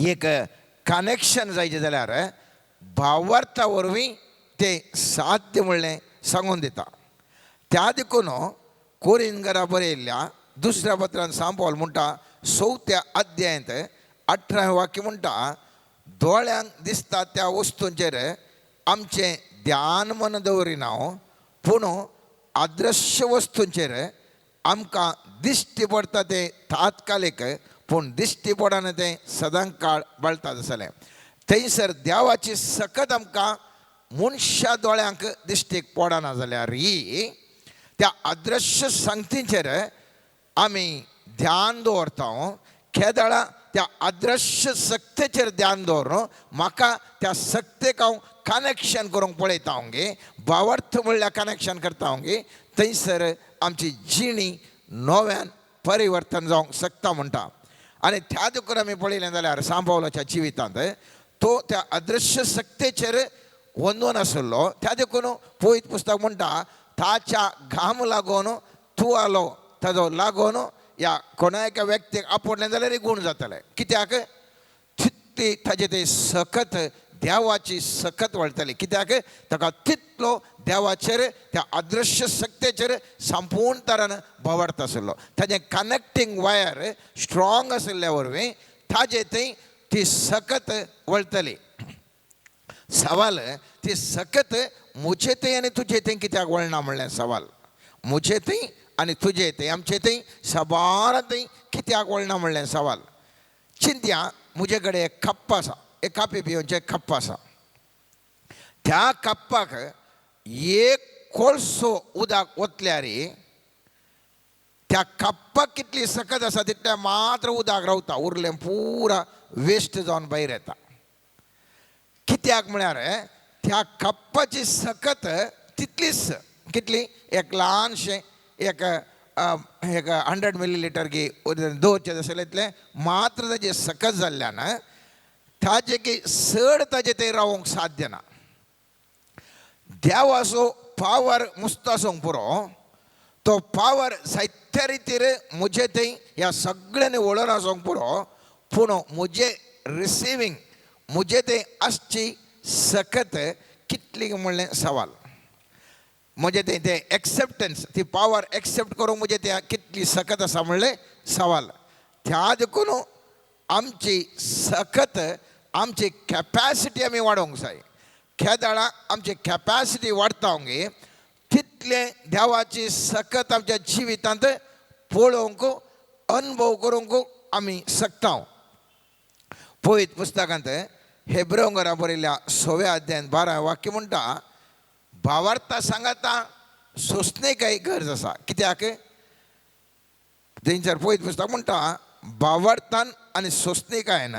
एक कनेक्शन जायचें जाल्यार भावार्था वरवीं तें साध्य म्हणलें सांगून दिता. त्या देखून कोरिंथकारां बरयल्ल्या दुसऱ्या पत्रांत सांत पौल म्हणटा 4थ्या अध्यायांत 18वें वाक्य म्हणटा दोळ्यांक दिसता त्या वस्तूंचेर आमचें ध्यान मन दवरिना, पूण अदृश्य वस्तूंचेर आमकां दिश्टी पडटा तें तात्कालीक, पूण दिश्टी पडना तें सदां काळ बळटा जालें. थंयसर देवाची सकत आमकां मनशा दोळ्यांक दिश्टीक पडना जाल्यार ही त्या अदृश्य संगतींचेर आमी ध्यान दवरता. केदाळा त्या अदृश्य सक्तेचेर ध्यान दवरून म्हाका त्या सक्तेक हांव कनेक्शन करूंक पळयता गे. भावार्थ म्हणल्यार कनेक्शन करता गे. थंयसर आमची जिणी नव्यान परिवर्तन जावंक शकता म्हणटा. आणि त्या देखून आमी पळयलें जाल्यार सांबावलाच्या जिवितांत तो त्या अदृश्य सत्तेचेर वंदून आसलो. त्या देखून पळयत पुस्तक म्हणटा ताच्या घाम लागून तूं आलो, ताजो लागून ह्या कोणा एका व्यक्तीक आपणलें जाल्यार गूण जातलें. कित्याक तितली ताजे ते सकत देवाची सकत वळटली. कित्याक ताका तितलो देवाचेर त्या अदृश्य सत्तेचेर संपूर्ण तरान भोंवडता आसलो. ताजें कनेक्टींग वायर स्ट्रॉंग आशिल्ल्या वरवीं ताजे थंय ती सकत वळटली. सवाल ती सकत मुजे थंय आनी तुजे थंय कित्याक वळना म्हणलें सवाल. मुजे थंय आनी तुजे थंय आमचे थंय सबार थंय कित्याक वळना म्हणलें सवाल. चिंत्या मुजे कडेन एक कप्प आसा, एक कापी पिवचे कप्प आसा. त्या कप्पाक एक कोळसो उदक ओतल्यार त्या कप्पाक कितली सकत आसा तितलें मात्र उदक रावता, उरलें पुरा वेस्ट जावन भायर येता. कित्याक म्हळ्यार त्या कप्पाची सकत तितलीच, कितली एक ल्हानशें एक 100 मिलीलिटर घे दवरचें आसलें इतलें मात्र ताजें सकत जाल्ल्यान ताजे की चड ताजे थंय रावंक साध्य ना. देवाचो पावर मुस्तो आसूंक पुरो, तो पावर जायत्या रितीर मुजे थंय ह्या सगळ्यांनी वळून आसूंक पुरो, पूण मुजे रिसिवींग मुजे थंय आसची सकत कितली म्हणलें सवाल. मुजे थंय तें एक्सेप्टन्स, ती पावर एक्सेप्ट करूंक मुजे त्या कितली सकत आसा म्हणलें सवाल. त्या देखून आमची सकत, आमची कॅपॅसिटी आमी वाडोवंक जाय. खेदाळा आमची कॅपॅसिटी वाडता गे तितलें देवाची सकत आमच्या जिवितांत पळोवंक अनुभव करूंक आमी शकता. पळयत पुस्तकांत हेब्रेवकारां बरयल्या 6व्या अध्यायान 12 वाक्य म्हणटा भावार्था सांगाता सोंसणेक काही गरज आसा. कित्याक थंयसर पळयत पुस्तक म्हणटा भावार्थान आनी सोंसणेकायन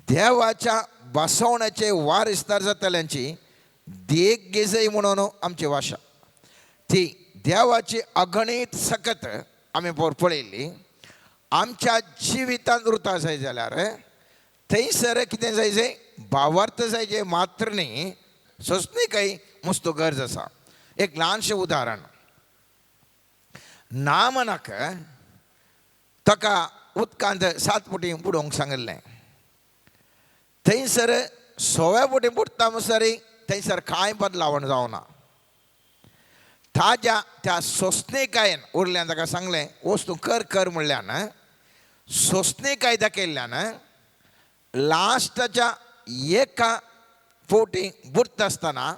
देवाच्या बसवण्याचे वार इस्तार जातल्यांची देख गेजय म्हणून आमची भाशा. ती देवाची अगणित सकत आमी पळयल्ली. आमच्या जिवितांत उरता जाय जाल्यार थंयसर कितें जाय जाय, भावार्थ जाय जे मात्र न्ही, सोंसणेकाय मस्तो गरज आसा. एक ल्हानशें उदाहरण. नामनाक ताका उदकांत 7 फुटी बुडोवंक सांगिल्लें. थंयसर 6व्या फुटी बुडटा म्हणसर थंयसर कांय बदलावण जावना. ताज्या त्या सोंसणेकायेन उरल्यान ताका सांगलें वस्तू कर कर म्हणल्यान सोंसणेकाय दाखयल्ल्यान लास्टाच्या एका फावटी बुडता आसतना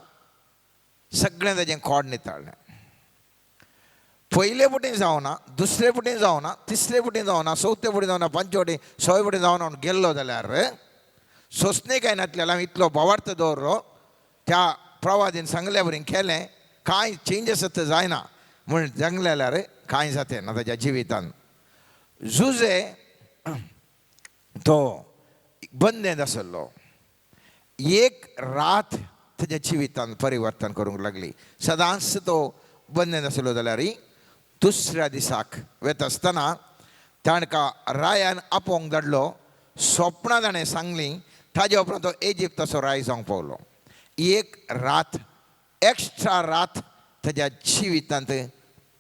सगळें ताजें खोड नितळ्ळें. पयले फुटी जावना, दुसरे फुटी जावना, तिसरे फुटी जावना, चवथे फुटी जावना, पंचवे फुटी 6व्या फुटी जावना म्हणून गेल्लो जाल्यार सोंसणेकायनांतल्यान इतलो भावार्थ दवरलो. त्या प्रवादीन सांगल्या बरें केलें, कांय चेंजीस जायना म्हूण सांगलें जाल्यार कांय जातें ना ताच्या जिवितांत. जुजे तो बंदेंत आसलो. एक रात ताच्या जिवितांत परिवर्तन करूंक लागली. सदांच तो बंदेंत आसलो जाल्यार दुसऱ्या दिसाक वता आसतना ताणकां रायान आपोवंक धाडलो. स्वप्नां ताणें सांगली. ताजे उपरांत तो इजिप्ताचो राय जावंक पावलो. एक रात, एक्स्ट्रा रात ताच्या जिवितांत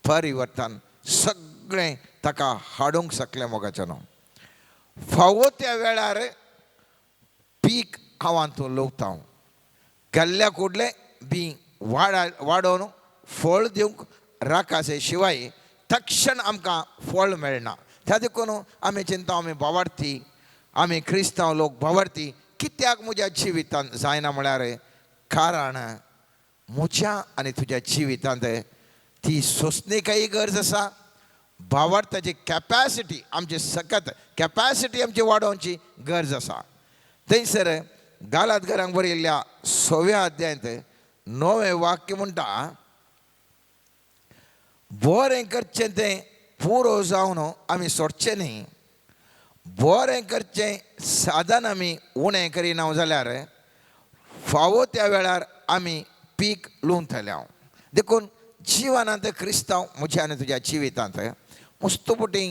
परिवर्तन सगळें ताका हाडूंक शकलें मोगाचें न्हू. फावो त्या वेळार पीक हांव तूं लवता गेल्ल्या कुडले बी वाडोवन फळ दिवंक राकासे शिवाय तक्षण आमकां फळ मेळना. त्या देखून आमी चिंता आमी भावार्थी, आमी क्रिस्तांव लोक भावार्थी कित्याक म्हज्या जिवितांत जायना म्हळ्यार कारण म्हज्या आनी तुज्या जिवितांत ती सोंसणेकाय गरज आसा. भावार्थाची कॅपॅसिटी, आमची सकत कॅपॅसिटी आमची वाडोवची गरज आसा. थंयसर गालातकारांक बरयल्ल्या 6व्या अध्यायांत 9वें वाक्य म्हणटा बरें करचें तें पुरो जावन आमी सोडचें न्ही, बरें करचें साधन आमी उणें करिना जाल्यार फावो त्या वेळार आमी पीक लुंवतल्या. देखून जिवनांत क्रिस्तांव म्हज्या आनी तुज्या जिवितांत मस्तपटी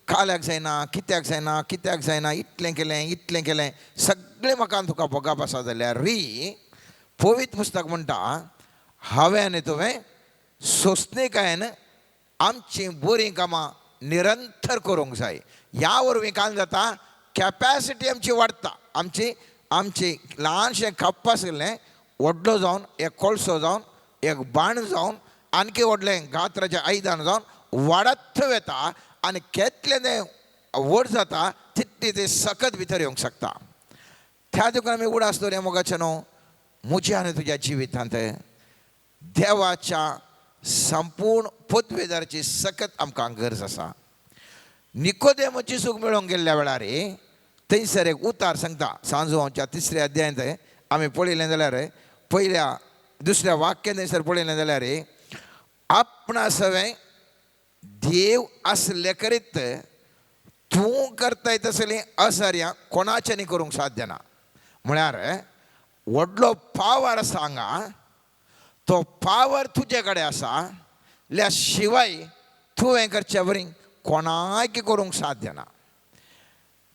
काल्याक जायना कित्याक जायना इतलें केलें सगळें म्हाका तुका भोगप आसा जाल्यार पवित्र पुस्तक म्हणटा हांवें आनी तुवें सोंसणेकायेन आमची बरीं कामां निरंतर करूंक जाय. ह्या वरवीं काय जाता कॅपॅसिटी आमची वाडटा. आमची ल्हानशें कप्प आशिल्लें व्हडलो जावन एक कोळसो जावन एक बाण जावन आनकी व्हडलें गात्राचें आयदन जावन वाडत वता आनी केतलें तें व्हड जाता तितली तें सकत भितर येवंक शकता. त्या देखून आमी उडास दवरया मोगाचें न्हू. म्हज्या आनी तुज्या जिवितांत देवाच्या संपूर्ण पदवेदाराची सकत आमकां गरज आसा. निकोदेमाची सूख मेळोवंक गेल्ल्या वेळार थंयसर एक उतार सांगता. सांजोवाच्या 3ऱ्या अध्यायांत आमी पळयलें जाल्यार पयल्या 2ऱ्या वाक्यान थंयसर पळयलें जाल्यार आपणा सवें देव असले करीत तूं करताय तसलीं असर्यां कोणाच्यानी करूंक साध्य ना. म्हळ्यार व्हडलो पावर आसा हांगा, तो पावर तुजे कडेन आसा जाल्यार शिवाय तूं हें करचें बरी कोणाय करूंक साध्य ना.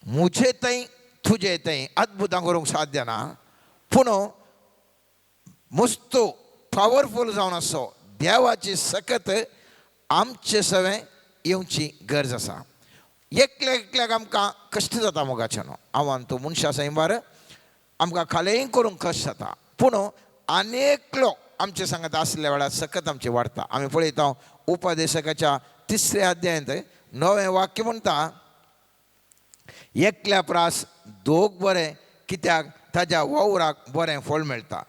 म्हजे थंय तुजे थंय अद्भुतां करूंक साध्य ना. पूण मस्तो पावरफूल जावन आसो देवाची सकत आमचे सवें येवची गरज आसा. एकल्याक आमकां कश्ट जाता मोगाचें न्हू. आव्हान तूं मनशां सैमार आमकां खालेंय करूंक कश्ट जाता. पूण आनेक लोक आमचे सांगात आसल्या वेळार सकत आमची वाडटा. आमी पळयता उपदेशकाच्या 3ऱ्या अध्यायांत 9वें वाक्य म्हणटा एकल्या प्रास दोग बरें कित्याक ताच्या वावराक बरें फळ मेळटा.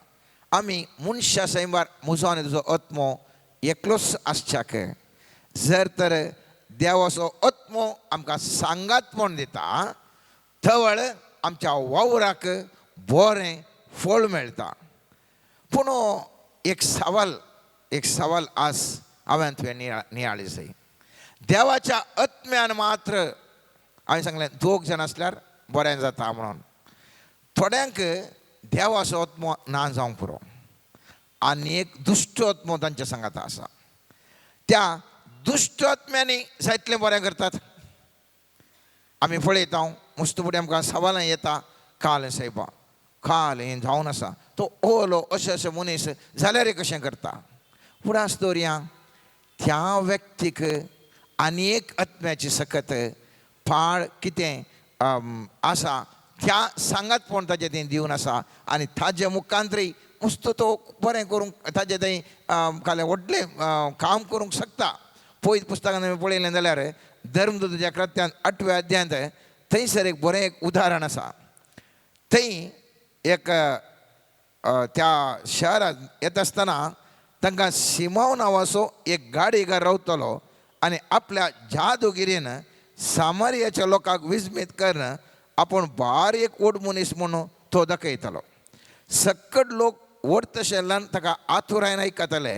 आमी मनशां सैमार म्हजो आनी तुजो आत्मो एकलोच आसच्याक जर तर देवाचो आत्मो आमकां सांगातपण दिता थवळ आमच्या वावराक बरें फळ मेळटा. पूण एक सवाल आज हांवें तुवें नियाळी जाय. देवाच्या आत्म्यान मात्र हांवें सांगलें 2 जाण आसल्यार बरें जाता म्हणून. थोड्यांक देवाचो आत्मो ना जावंक पुरो आनी एक दुश्ट आत्मो तांच्या सांगात आसा. त्या दुश्ट आत्म्यांनी जायतलें बरें करतात. आमी पळयता मस्त फुडें आमकां सवालां येता. काल सायबा काल हें जावन आसा तो ओलो अशें मनीस जाल्यार कशें करता. उडास दवरया त्या व्यक्तीक आनी एक आत्म्याची सकत पाळ कितें आसा त्या सांगातपण ताजें थंय दिवन आसा आनी ताजे मुखांतरी मस्त तो बरें करूंक ताजें थंय कालें व्हडलें काम करूंक शकता. पयत पुस्तकान आमी पळयलें जाल्यार धर्मदूताच्या कृत्यान 8व्या अध्यायांत थंयसर एक बरें एक उदाहरण आसा. थंय एक त्या शहरांत येता आसतना तांकां सिमोन नांवाचो एक गाडीकार रावतलो आनी आपल्या जादूगिरीन सामरियाच्या लोकांक विस्मीत करून आपूण बारीक व्हड मनीस म्हणून तो दाखयतालो. सक्कड लोक व्हड तशें ल्हान ताका आतुरायन आयकताले.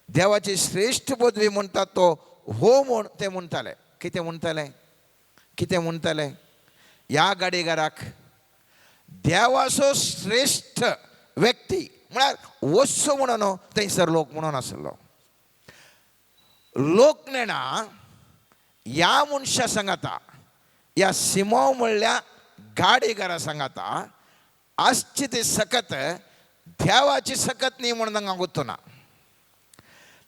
देवाची श्रेश्ठ पदवी म्हणटात तो हो म्हूण ते म्हणटाले. कितें म्हणटाले ह्या गाडीकाराक देवाचो श्रेश्ठ व्यक्ती म्हळ्यार वस्सो म्हणून थंयसर लोक म्हणून आसलो. लोक नेणा ह्या मनशा सांगाता ह्या सिमो म्हणल्या गाडीकारा सांगाता आजची ती सकत देवाची सकत न्ही म्हणून तांकां गुंतूना.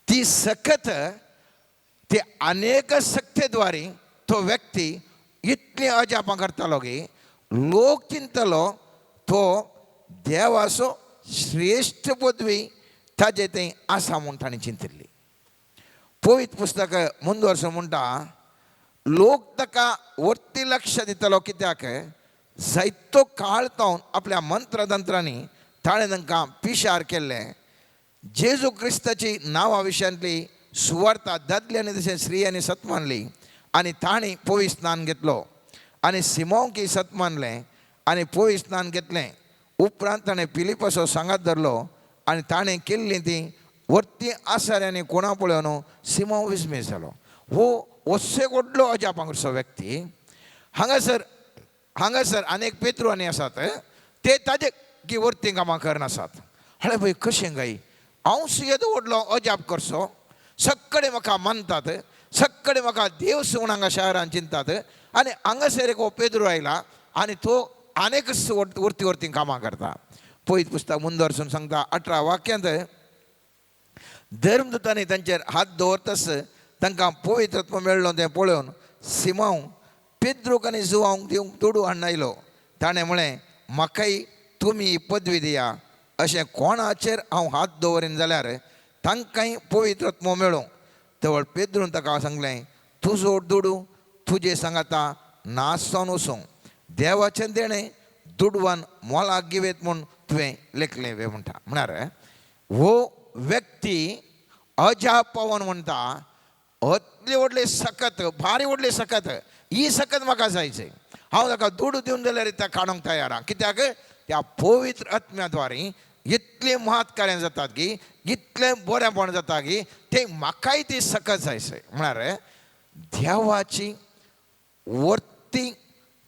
ती सकत ती अनेक सक्तेद्वारे तो व्यक्ती इतली अजापां करतालो की लोक चिंतलो तो देवाचो श्रेश्ठ पदवी ताजे थंय आसा म्हूण ताणें चिंतिल्ली. पवित्र पुस्तक मुंदवर्स म्हणटा लोक ताका वर्ती लक्ष दितलो कित्याक जायतो काळ तावन आपल्या मंत्रतंत्रांनी ताणें तांकां पिशार केल्लें. जेजू क्रिस्ताची नांवा विशयांतली सुवार्ता दादल्यांनी तशें स्त्रियांनी सत मानली आनी ताणें पवित्र स्नान घेतलो आनी सिमोंकी सत मानलें आनी पवित्र स्नान घेतलें. उपरांत ताणें फिलिपाचो सांगात धरलो आनी ताणें केल्लीं ती वर्ती आसाऱ्यांनी कोणा पळोवन सिमो विस्मीत जालो. हो वस्से व्हडलो अजापांकडचो व्यक्ती. हांगासर अनेक पेत्रू आनी आसात ते ताजे की वर्ती कामां करनासात. हळे भय कशें गाय हांव येदो व्हडलो अजाप करचो सगळे म्हाका मानतात सक्कडे म्हाका देव सोडून हांगा शहरान चिंतात आनी हांगासर एक हो पेद्रू आयला आनी तो आनीक वरती वरती कामां करता. पळयत पुस्तक मुंदरसून सांगता 18 वाक्यांत धर्मदूतांनी तांचेर हात दवरतस तांकां पवित्र आत्मो मेळ्ळो तें पळोवन सिमांव पेद्रूक आनी जुवांक दिवंक तोडू हाडून आयलो. ताणें म्हळें म्हाकाय तुमी ही पदवी दिया. अशें कोणाचेर हांव हात दवरीन जाल्यार तांकांय पवित्र आत्मो मेळो. तवळ पेद्रून ताका सांगलें तुजो दुडू तुजे सांगाता नासोन वचूं. देवाचें देणें दुडवान मोलाक गिवेत म्हूण तुवें लेखलें वे म्हणटा. म्हळ्यार हो व्यक्ती अजा पवन म्हणटा असले व्हडले सकत भारी व्हडले सकत ही सकत म्हाका जायचे. हांव ताका दुडू दिवन जाल्यार त्या काडूंक तयार आहा. कित्याक त्या पवित्र आत्म्या द्वारे इतले महत्कार्य जातात की इतलें बरेंपण जाता की ते म्हाकाय ती सकत जायचे. म्हळ्यार देवाची वर्ती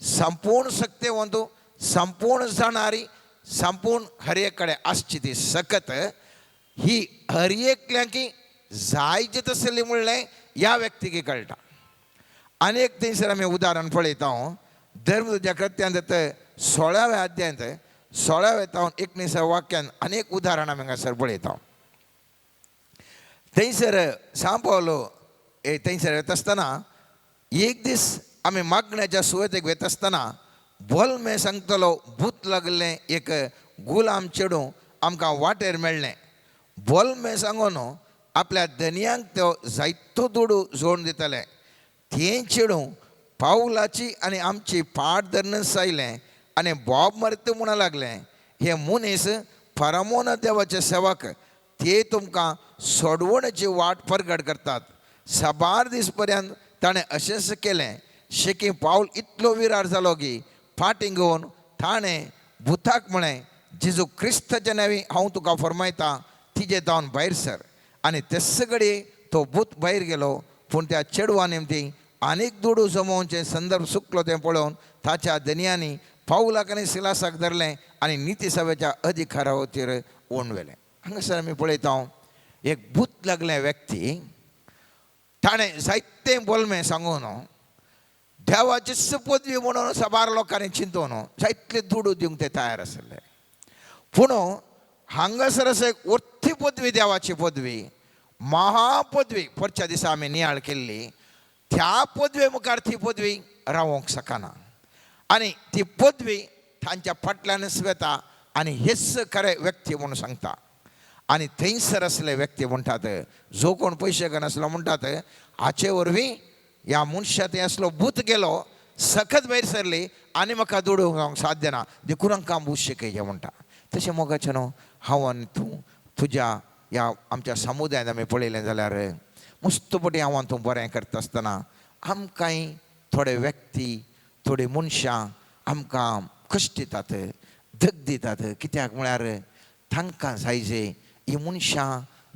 संपूर्ण सत्यवंत संपूर्ण जाणारी संपूर्ण हर एक कडेन आसची ती सकत ही हर एकल्यांकी जायचे तसली म्हणलें ह्या व्यक्तीक कळटा. अनेक थंयसर आमी उदाहरण पळयता. धर्मदूताच्या कृत्यांत 16व्या अध्यायांत 16व्या तावन 19व्या वाक्यान अनेक उदाहरण आमी हांगासर पळयता. थंयसर सांपावलो थंयसर वता आसतना एक दीस आमी मागण्याच्या सुवातेक वता आसतना बोलमें सांगतलो भूत लागलें एक गुलाम चेडू आमकां वाटेर मेळ्ळें. बोलमें सांगून आपल्या धनयांक तो जायतो दुडू जोडून दितले. तें चेडू पावलाची आनी आमची पाट धरून सायलें आनी बोब मरता म्हणून लागलें हे मनीस फरामोन देवाचे सेवक ते तुमकां सोडवणेची वाट परगट करतात. 6 दीस पर्यंत ताणें अशेंच केलें. शेकी पावल इतलो विरार जालो की फाटीं घेवन ताणें भुताक म्हळें जेजू क्रिस्ताच्या नांवी हांव तुका फरमायतां तिजे जावन भायर सर. आनी तेच घडये तो भूत भायर गेलो. पूण त्या चेडवा निमती आनीक दुडू जमोवचे संदर्भ सुकलो तें पळोवन ताच्या धनयांनी पावलाक आनी सिलासाक धरलें आनी निती सभेच्या अधिकारावतीर ओणवेलें. हांगासर आमी पळयता एक भूत लागलें व्यक्ती ताणें जायतें बोलमें सांगून देवाची पदवी म्हणून 6 लोकांनी चिंतून जायतले दुडू दिवंक ते तयार आसले. पूण हांगासर असो एक वर्ती पदवी देवाची पदवी महापदवी परच्या दिसा आमी नियाळ केल्ली त्या पदवे मुखार ती पदवी रावोंक शकना. आनी ती पदवी तांच्या फाटल्यानच वता आनी हेच खरें व्यक्ती म्हणून सांगता. आनी थंयसर असले व्यक्ती म्हणटात जो कोण पयशे घेनासलो म्हणटात हाचे वरवीं ह्या मनशाक हें असलो भूत गेलो सखत भायर सरली आनी म्हाका दुडोवंक साध्य ना देखून हांकां भूत शिकयचें म्हणटा. तशें मोगाचें न्हू. हांव आनी तूं तुज्या ह्या आमच्या समुदायांत आमी पळयलें जाल्यार मस्तपटी हांव तूं बरें करता आसतना आमकांय थोडे व्यक्ती थोडी मनशां आमकां कश्ट दितात धग दितात. कित्याक म्हळ्यार तांकां जायजे ही मनशां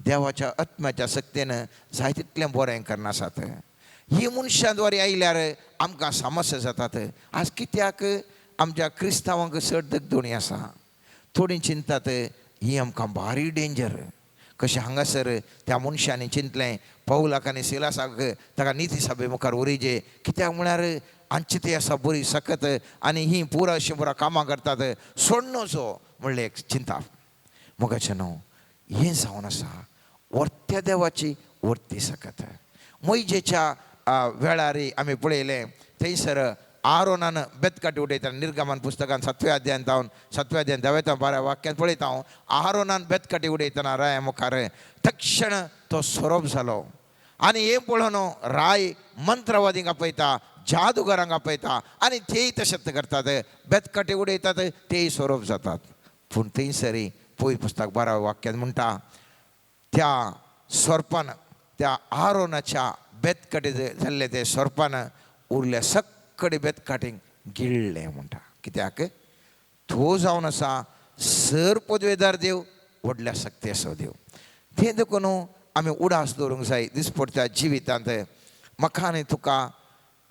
देवाच्या आत्म्याच्या शक्तीन जाय तितलें बरें करनासात. ही मनशां द्वारे आयल्यार आमकां समस्या जातात. आज कित्याक आमच्या क्रिस्तांवांक चड दगदोणी आसा. थोडीं चिंतात ही आमकां भारी डेंजर. कशें हांगासर त्या मनशांनी चिंतलें पावलाक आनी सिलासाक ताका निती सभे मुखार उरयचे. कित्याक म्हळ्यार हांची ती आसा बरी सकत आनी ही पुरा अशीं पुरा कामां करतात सोडनोचो म्हणलें एक चिंता. मोगाचें न्हू. हें जावन आसा वर्त्या देवाची वर्ती सकत. मोइजेच्या वेळार आमी पळयलें थंयसर आरोनान बेतकाटी उडयता. निर्गमन पुस्तकान 7व्या अध्यायान जावन 7व्या अध्यायान 10व्या वाक्यांत पळयता आरोनान बेतकाटी उडयतना राया मुखार तक्षण तो सोरोप जालो. आनी हें पळोवन राय मंत्रवादींक आपयता जादूगारांक आपयता आनी तेय तशेंच करतात. बेतकाटी उडयतात तेय सोरोप जातात. पूण थंयसरी पळय पुस्तक 12व्या वाक्यांत म्हणटा त्या सोरपान त्या आरोनाच्या बेतकाटी जाल्ले ते सोरपान उरल्या सक्कडे बेतकाटींक गिळ्ळें म्हणटा. कित्याक तो जावन आसा सर पदवेदार देव व्हडल्या शक्ती असो देव. तें देखून आमी उडास दवरूंक जाय दिसपट्ट्या जिवितांत. म्हाका आनी तुका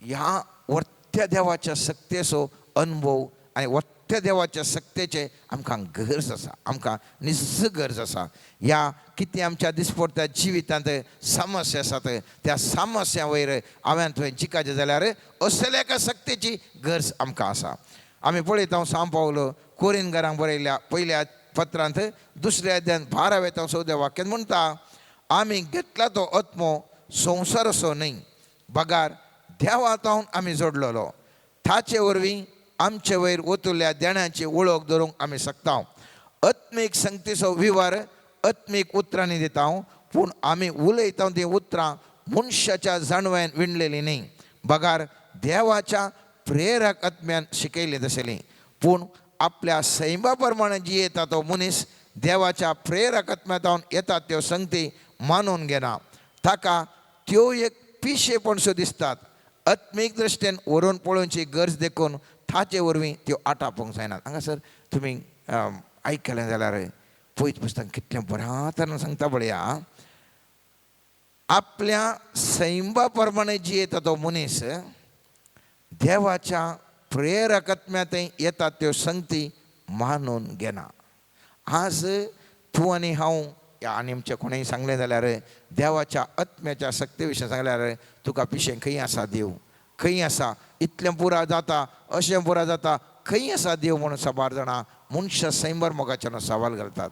ह्या वर्त्या देवाच्या शक्तीचो अनुभव आनी त्या देवाच्या सक्तेचे आमकां गरज आसा, आमकां निज गरज आसा. ह्या कितें आमच्या दिसपट्ट्या जिवितांत समस्या आसात त्या समस्या वयर हांवें थंय जिखाचें जाल्यार असल्या एका सक्तेची गरज आमकां आसा. आमी पळयता सांग पावलो कोरिंथकारांक बरयल्या पयल्या पत्रांत 2 अध्यायान 12 ते 14 वाक्यान म्हणटा, आमी घेतला तो आत्मो संवसार असो न्हय, बगार देवातावन आमी जोडलेलो. ताचे वरवीं आमचे वयर वतुल्ल्या देण्याची वळख धरूंक आमी शकता. आत्मीक संगतीचो विवर आत्मीक उतरांनी दिता, पूण आमी उलयता ती उतरां मनशाच्या जाणव्यान विणलेली न्ही, बगार देवाच्या प्रेरक आत्म्यान शिकयली तशेली. पूण आपल्या सैमा प्रमाणे जी येता तो मनीस देवाच्या प्रेरक आत्म्यांतावन येतात त्यो संगती मानून घेना. ताका त्यो एक पिशेपणसो दिसतात. आत्मीक दृश्टेन व्हरून पळोवची गरज देखून ताचे वरवीं त्यो आटावंक जायनात. हांगासर तुमी आयकलें जाल्यार पयत पुस्तक कितलें बऱ्या तरेन सांगता पळया. आपल्या सैमा प्रमाणे जी येता तो मनीस देवाच्या प्रेरक आत्म्यांत येतात त्यो संगती मानून घेना. आज तूं आनी हांव आनी आमचें कोणेंय सांगलें जाल्यार देवाच्या आत्म्याच्या सक्ते विशीं सांगल्यार तुका पिशें खंय आसा देव, खंय आसा, इतलें पुरा जाता, अशें पुरा जाता, खंय आसा देव म्हणून साबार जाणां मनशां सैंबर मोगाच्यान सवाल घालतात.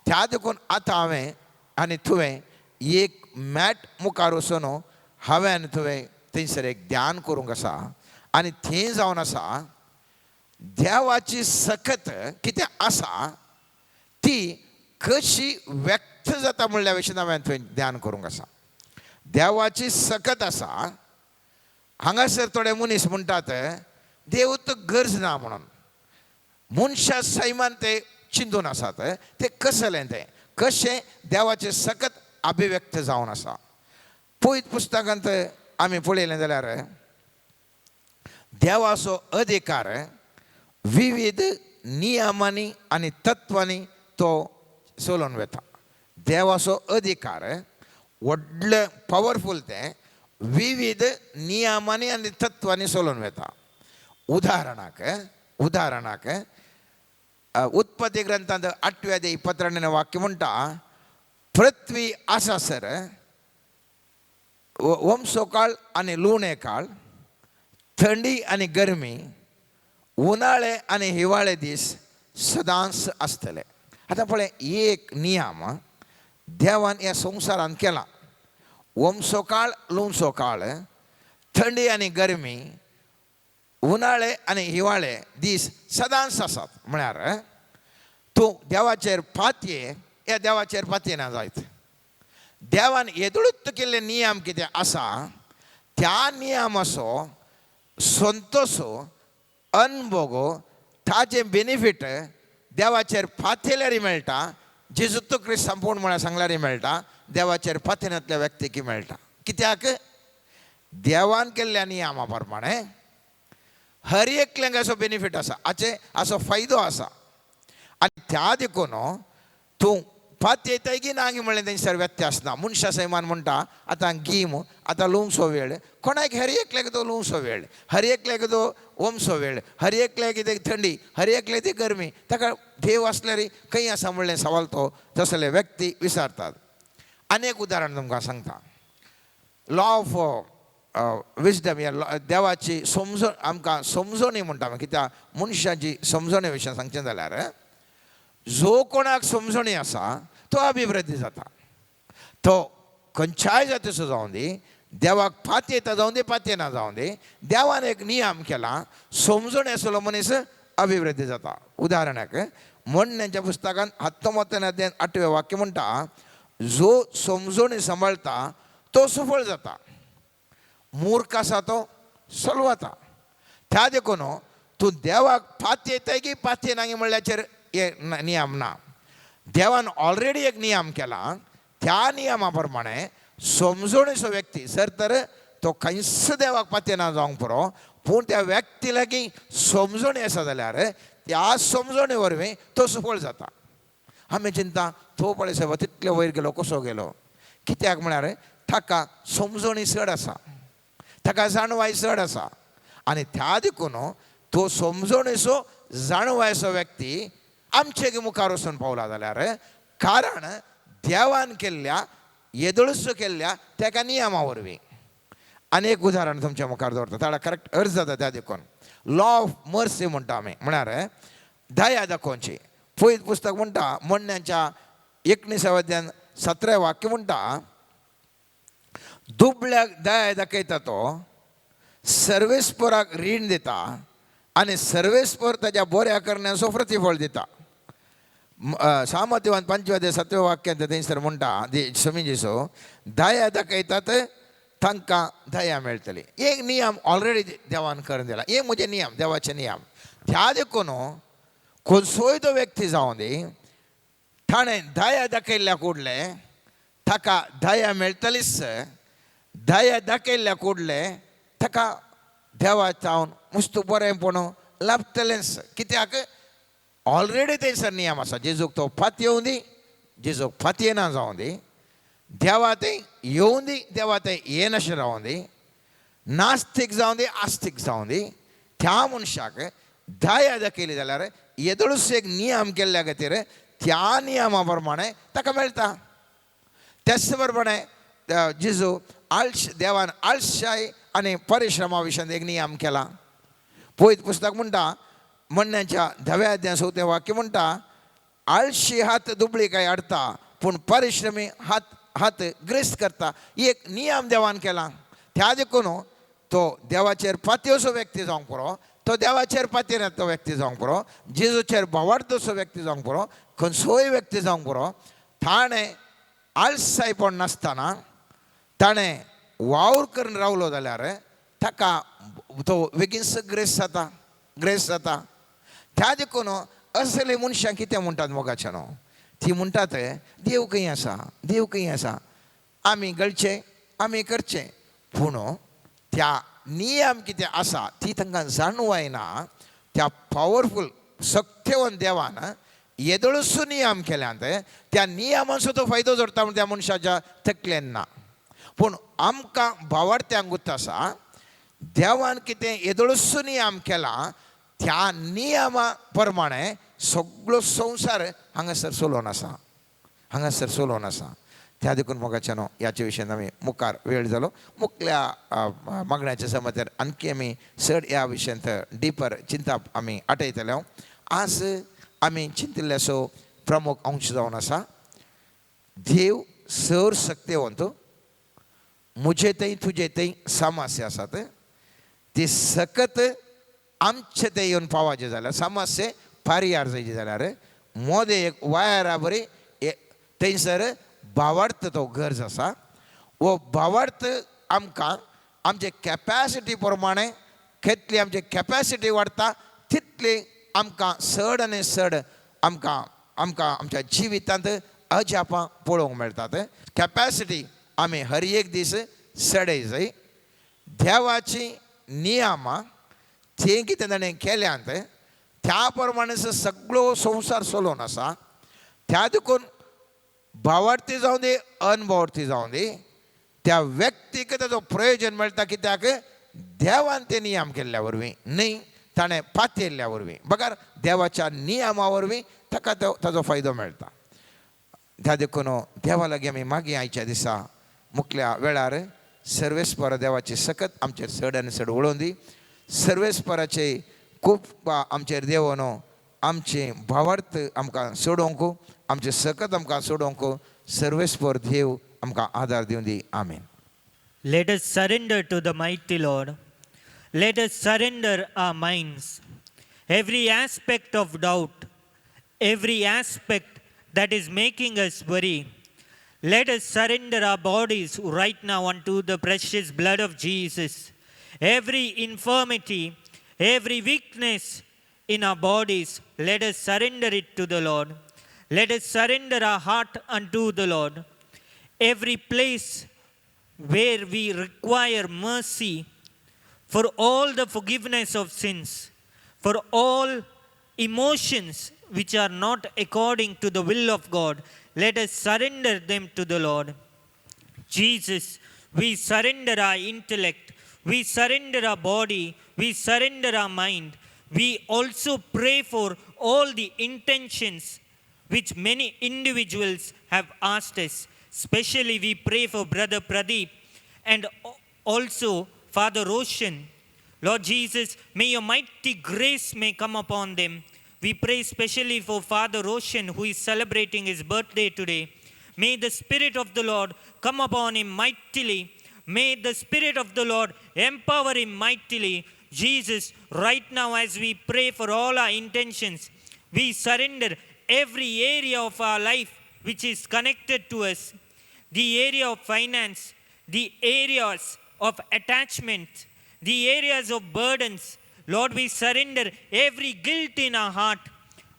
त्या देखून आतां हांवें आनी तुवें एक मॅट मुखार वचून हांवें तुवें थंयसर एक ध्यान करूंक आसा. आनी थंय जावन आसा देवाची सकत कितें आसा ती कशी व्यक्त जाता म्हणल्या विशीं हांवें थंय ध्यान करूंक आसा. देवाची सकत आसा. हांगासर थोडे मनीस म्हणटात देव तो गरज ना म्हणून. मनशा सैमान ते चिंतून आसात ते कसलें तें कशें देवाचें सकत अभिव्यक्त जावन आसा. पयत पुस्तकांत आमी पळयलें जाल्यार देवाचो अधिकार विविध नियमांनी आनी तत्वांनी तो चलोवन वता. देवाचो अधिकार व्हडलें पावरफूल तें विविध नियमांनी आनी तत्वांनी चलोवन वता. उदाहरणाक उत्पत्ती ग्रंथांत 8व्या अध्याय 12 वाक्य म्हणटा, पृथ्वी आसा सर वंशोकाळ आनी लुणे काळ, थंडी आनी गरमी, उनाळे आनी हिवाळे दीस सदांच आसतले. आतां पळय एक नियम देवान ह्या संवसारान केला. वंशोकाळ लुणसोकाळ, थंडी आनी गरमी, उनाळे आनी हिवाळे दीस सदांच आसात. म्हळ्यार तूं देवाचेर पातये ह्या देवाचेर पातयेना जायत. देवान येदुळूच केल्ले नियम कितें आसा त्या नियमाचो संतोषो अनुभवो ताचे बेनिफीट देवाचेर पातयल्यारय मेळटा. जेजू क्रिस्त संपूर्ण म्हळ्यार सांगल्यारय मेळटा. देवाचेर पातयनातल्या व्यक्तीक मेळटा. कित्याक देवान केल्ल्या नियमा प्रमाणे हर एकल्यांक असो बेनिफीट आसा, असो फायदो आसा. आनी त्या देखून तूं पातयताय की ना गी म्हणलें थंयसर व्यत्यास ना. मनशा सैमान म्हणटा आतां गीम, आतां लुंगसो वेळ, कोणाक हर एकल्याक तो लुंगसो वेळ, हर एकल्याक तो ओमसो वेळ, हर एकल्याक कितें थंडी, हर एकल्याक ती गरमी. ताका देव आसल्यार खंय आसा म्हणलें सवाल तो तसले व्यक्ती विचारतात. आनीक उदाहरण तुमकां सांगता. लॉ ऑफ विजडम ह्या देवाची समजण आमकां समजणी म्हणटा. कित्याक मनशाची समजणे विशीं सांगचें जाल्यार जो कोणाक समजणी आसा तो अभिवृद्धी जाता. तो खंयच्याय जातीचो जावं दी, देवाक पातयेता जावं दी पातयेना जावं दी, देवान एक नियम केला. समजणी आसलो मनीस अभिवृद्धी जाता. उदाहरणाक म्हणण्याच्या पुस्तकान 19 अध्याय 8वें वाक्य म्हणटा, जो समजणी सांबाळता तो सफळ जाता, मूर्ख आसा तो सलवता. त्या देखून तूं देवाक पातयताय की पातयना गी म्हणल्याचेर हे नियम ना. देवान ऑलरेडी एक नियम केला. त्या नियमा प्रमाणे समजणीचो व्यक्ती जर तर तो खंयच देवाक पातयना जावंक पुरो, पूण त्या व्यक्ती लागीं समजणी आसा जाल्यार त्या समजणे वरवीं तो सफळ जाता. आमी चिंता तो पळय सायबा तितले वयर गेलो कसो गेलो. कित्याक म्हळ्यार ताका समजणी चड आसा, ताका जाणवाय चड आसा. आनी त्या देखून तो समजणेचो जाणवायचो व्यक्ती आमचे मुखार वचून पावला जाल्यार कारण देवान केल्ल्या येदळूस केल्ल्या तेका नियमा वरवीं. आनी एक उदाहरण तुमच्या मुखार दवरता, ताका करेक्ट अर्थ जाता त्या देखून. लॉ ऑफ मर्सी म्हणटा आमी, म्हळ्यार दया दाखोवची. पयत पुस्तक म्हणटा मोडण्यांच्या 19 अध्यायान 17 वाक्य म्हणटा, दुबळ्याक दया दाखयता तो सर्वेस्पराक रीण दिता आनी सर्वेस्पर ताच्या बऱ्या करण्याचो प्रतिफळ दिता. सामर्थ्यवान 5 अध्याय 7 वाक्यांत थंयसर म्हणटा स्वामी जेसो, दया दाखयतात तांकां दया मेळटली. एक नियम ऑलरेडी देवान करून दिला. हे म्हजे नियम, देवाचे नियम. त्या देखून खंयचोय तो व्यक्ती जावं दी, ताणें दया दाखयल्ल्या कुडले ताका दया मेळटलीच. दया दाखयल्ल्या कुडले ताका देवा जावन मस्त बरेंपण लाभतलेंच. कित्याक ऑलरेडी थंयसर नियम आसा. जेजूक तो फात येवं दी, जेजूक फात येना जावं दी, देवा थंय येवं दी, देवा थंय येनाशें रावं दी, नास्तीक जावं दी, आस्तीक जावं दी, त्या मनशाक दया दाखयली जाल्यार येदळूच एक नियम केल्ल्या खातीर त्या नियमा प्रमाणे ताका मेळटा. त्याच प्रमाणे जेजू देवान आळसाय आनी परिश्रमा विशयान एक नियम केला. पयत पुस्तक म्हणटा म्हणण्याच्या 10 अध्याय 4 वाक्य म्हणटा, आळशी हात दुबळीकाय हाडटा पूण परिश्रमी हात ग्रेस्त करता. एक नियम देवान केला. त्या देखून तो देवाचेर पातयेचो व्यक्ती जावंक पुरो, तो देवाचेर पातयेर येतो व्यक्ती जावंक पुरो, जेजूचेर भावार्थोचो व्यक्ती जावंक पुरो, खंयचोय व्यक्ती जावंक पुरो, ताणें आळसायपण नासतना ताणें वावर करून रावलो जाल्यार ताका तो बेगीनच ग्रेस जाता. त्या देखून असले मनशां कितें म्हणटात मोगाचे न्हू, ती म्हणटात देव खंय आसा, देव खंय आसा, आमी गळचे, आमी करचें. पूण त्या नियम कितें आसा ती तांकां जाणवायना. त्या पावरफूल सत्यवन देवान येदळूच नियम केल्यात त्या नियमांचो तो फायदो जोडटा म्हण त्या मनशाच्या तकलेन ना. पूण आमकां भावार्थ्यांक गुर्त आसा, देवान कितें येदळूच नियम केला त्या नियमा प्रमाणे सगळो संवसार हांगासर चलोवन आसा. त्या देखून मोगाच्या न्हू ह्याच्या विशयान आमी मुखार वेळ जालो. मुखल्या मागण्याच्या समतेर आणखी आमी चड ह्या विशयांत डिपर चिंता आमी आटयतले. आज आमी चिंतिल्ल्याचो प्रमुख अंश जावन आसा, देव सर सक्तिवंत. मुझे थंय तुजे थंय समस्या आसात, ती सकत आमचे ते येवन पावचे जाल्यार समस्या पारियार जायची जाल्यार मोदे एक वायरा बरी थंयसर भावार्थ तो गरज आसा. वो भावार्थ आमकां आमचे कॅपॅसिटी प्रमाणे कितली आमची कॅपॅसिटी वाडटा तितली आमकां चड आनी चड आमकां आमच्या जिवितांत अजापां पळोवंक मेळटात. कॅपॅसिटी आमी हर एक दीस चडय जाय. देवाची नियमां ते कितें ताणें केल्यांत त्या प्रमाणेच सगळो संवसार चलोवन आसा. त्या देखून भावार्थी जावं दी, अनभावार्थी जावं दी, त्या व्यक्तीक ताचो प्रयोजन मेळटा. कित्याक देवान ते नियम केल्ल्या वरवीं न्ही, ताणें पातयल्ल्या वरवीं. बगर देवाच्या नियमा वरवीं ताका ताचो फायदो मेळटा. त्या देखून देवा लागीं आमी मागीर आयच्या दिसा मुखल्या वेळार सर्वेस्पर देवाची सकत आमचेर चड आनी चड उडोवन दी. सर्वेस्पराचे खूब आमचेर देव न्हू आमचे भावार्थ आमकां सोडोवंक, आमचे सकत आमकां सोडोवंक सर्वेस्पर देव आमकां आदार दिवन दी. आमीन. Let us surrender to the mighty Lord. Let us surrender our minds. Every aspect of doubt, every aspect that is making us worry, let us surrender our bodies right now unto the precious blood of Jesus. Every infirmity, every weakness in our bodies, let us surrender it to the Lord. Let us surrender our heart unto the Lord. Every place where we require mercy for all the forgiveness of sins, for all emotions which are not according to the will of God, let us surrender them to the Lord. Jesus, we surrender our intellect, we surrender our body, we surrender our mind, we also pray for all the intentions which many individuals have asked us. Especially we pray for Brother Pradeep and also Father Roshan. Lord Jesus, may your mighty grace may come upon them. We pray especially for Father Roshan, who is celebrating his birthday today. May the Spirit of the Lord come upon him mightily. May the Spirit of the Lord empower him mightily. Jesus, right now as we pray for all our intentions, we surrender every area of our life which is connected to us. The area of finance, the areas of attachment, the areas of burdens. Lord, we surrender every guilt in our heart.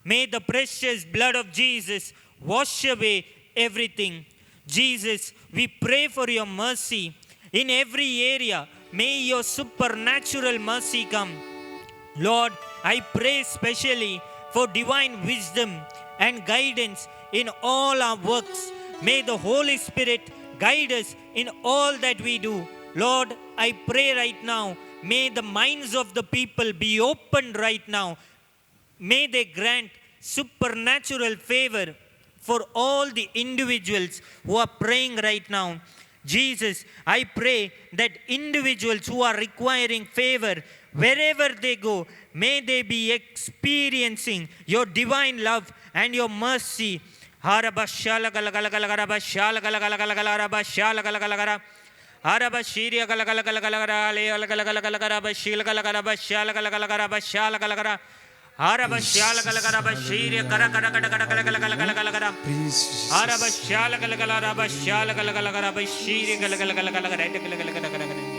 May the precious blood of Jesus wash away everything. Jesus, we pray for your mercy in every area. May your supernatural mercy come. Lord, I pray specially for divine wisdom and guidance in all our works. May the Holy Spirit guide us in all that we do. Lord, I pray right now, may the minds of the people be opened right now. May they grant supernatural favor for all the individuals who are praying right now. Jesus, I pray that individuals who are requiring favor, wherever they go, may they be experiencing your divine love and your mercy. Harabashala galagalagalagara Arabashiria galagalagalagara galagalagalagara bashil galagala galagala bashala galagara Arabashala galagara bashiria galagalagalagara Arabashala galagala bashala galagala bashiria galagalagalagara.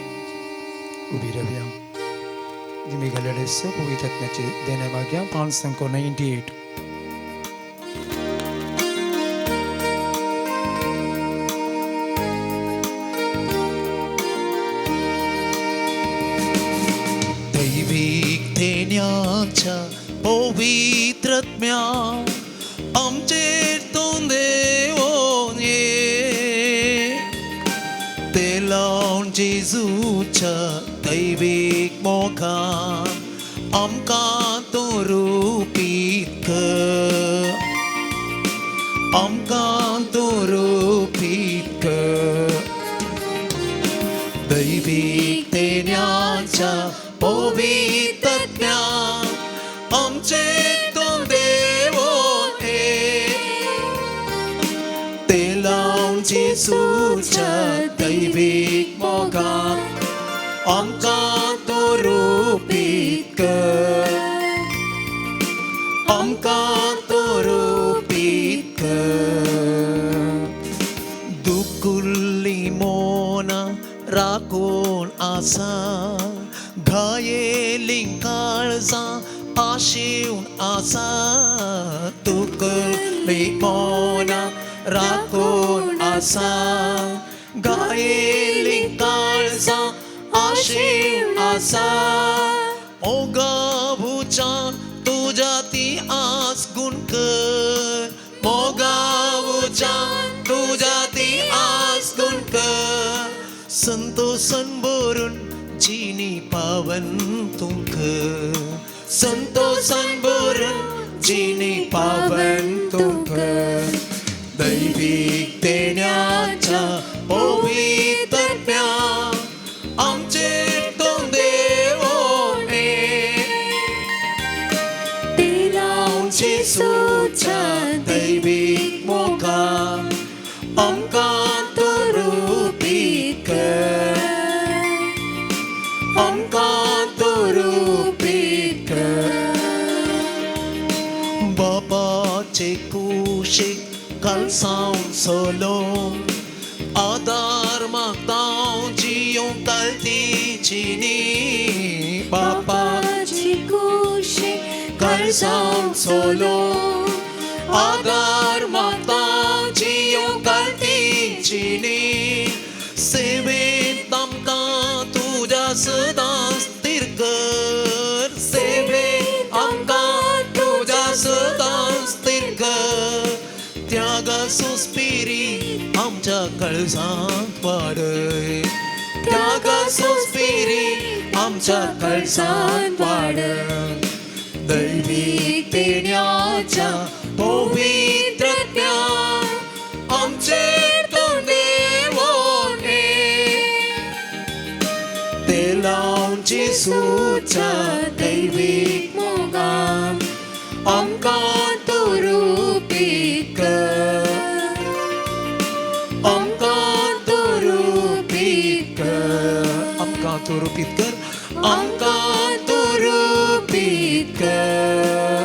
उभी रव्या Jimmy गलडेस पूरी तत्नाचे देने माग्या 598. दैविक देण्याच्या पवित्रत्म्या आमचेर तूं देवोन ये ते लावन जेजूच्या दैविक मोगान आमकां तूं रूपीत कर आमकां तूं रूपीत कर दैविक देण्याच्या पवित्रत्म्या आमचेर तूं देवोन ये ते लावन जेजूच्या दैविक मोगान आमकां तूं रूपीत कर आमकां तूं रूपीत कर दुकुल्ली मोना राखून आसा घायेलीं काळजां आशिवून आसा दुकुल्ली मोना राखून आसा घायेलीं काळजां आशिवून आसा मोगावूच्यान तुज्या ती आस गुण कर मोगावूच्यान तुज्या ती आस गुण कर संतोषन भरून जीनी पावन तुमकर संतोषन भरून जीनी पावन तुमकर दैविक देण्याच्या पवित्रत्म्या आमचेर तूं देवोन ये ते लावन जेजूच्या दैविक मोगान आमकां तूं रूपीत कर आमकां तूं रूपीत कर बापाचे कुशीक कळसावन सोलोवन आदार मागता जियोंक कालतीची न्ही बापाची कुशीक कळसावन सोलोवन आदार मागता जियोंक कालतीची न्ही सेवेंत आमकां तुज्या सदां स्थिर कर सेवेंत आमकां तुज्या सदां स्थिर कर त्यागाचो स्पिरीट आमच्या काळजांत वाडय त्यागाचो स्पिरीट आमच्या काळजांत वाडय दैविक देण्याच्या पवित्र ज्ञान आमचेर तो देवोने ते लावची सुचा दैविक मोगान आमकां तो रूपीत कर आमकां तो रूपीत कर आमकां तो रूपीत कर आमकां तो रूपीत कर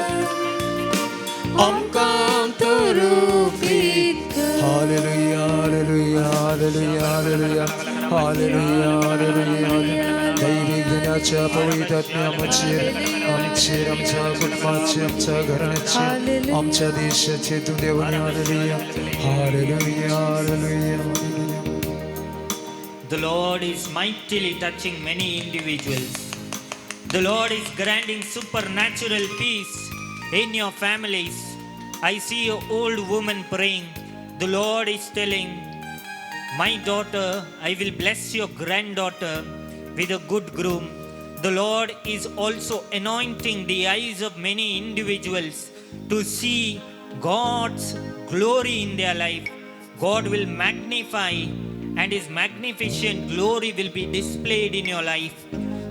आमकां तो रूपीत कर हालेलुया हालेलुया हालेलुया हालेलुया हालेलुया हालेलुया दैविक दिनाच्या पवित्र आमचेर आमच्या कुटुंबाचे आमच्या घराण्याचे आमच्या देशाचे तू देवाने हालेलुया हालेलुया hallelujah The Lord is mightily touching many individuals. The Lord is granting supernatural peace in your families. I see an old woman praying. The Lord is telling, my daughter, I will bless your granddaughter with a good groom. The Lord is also anointing the eyes of many individuals to see God's glory in their life. God will magnify and His magnificent glory will be displayed in your life.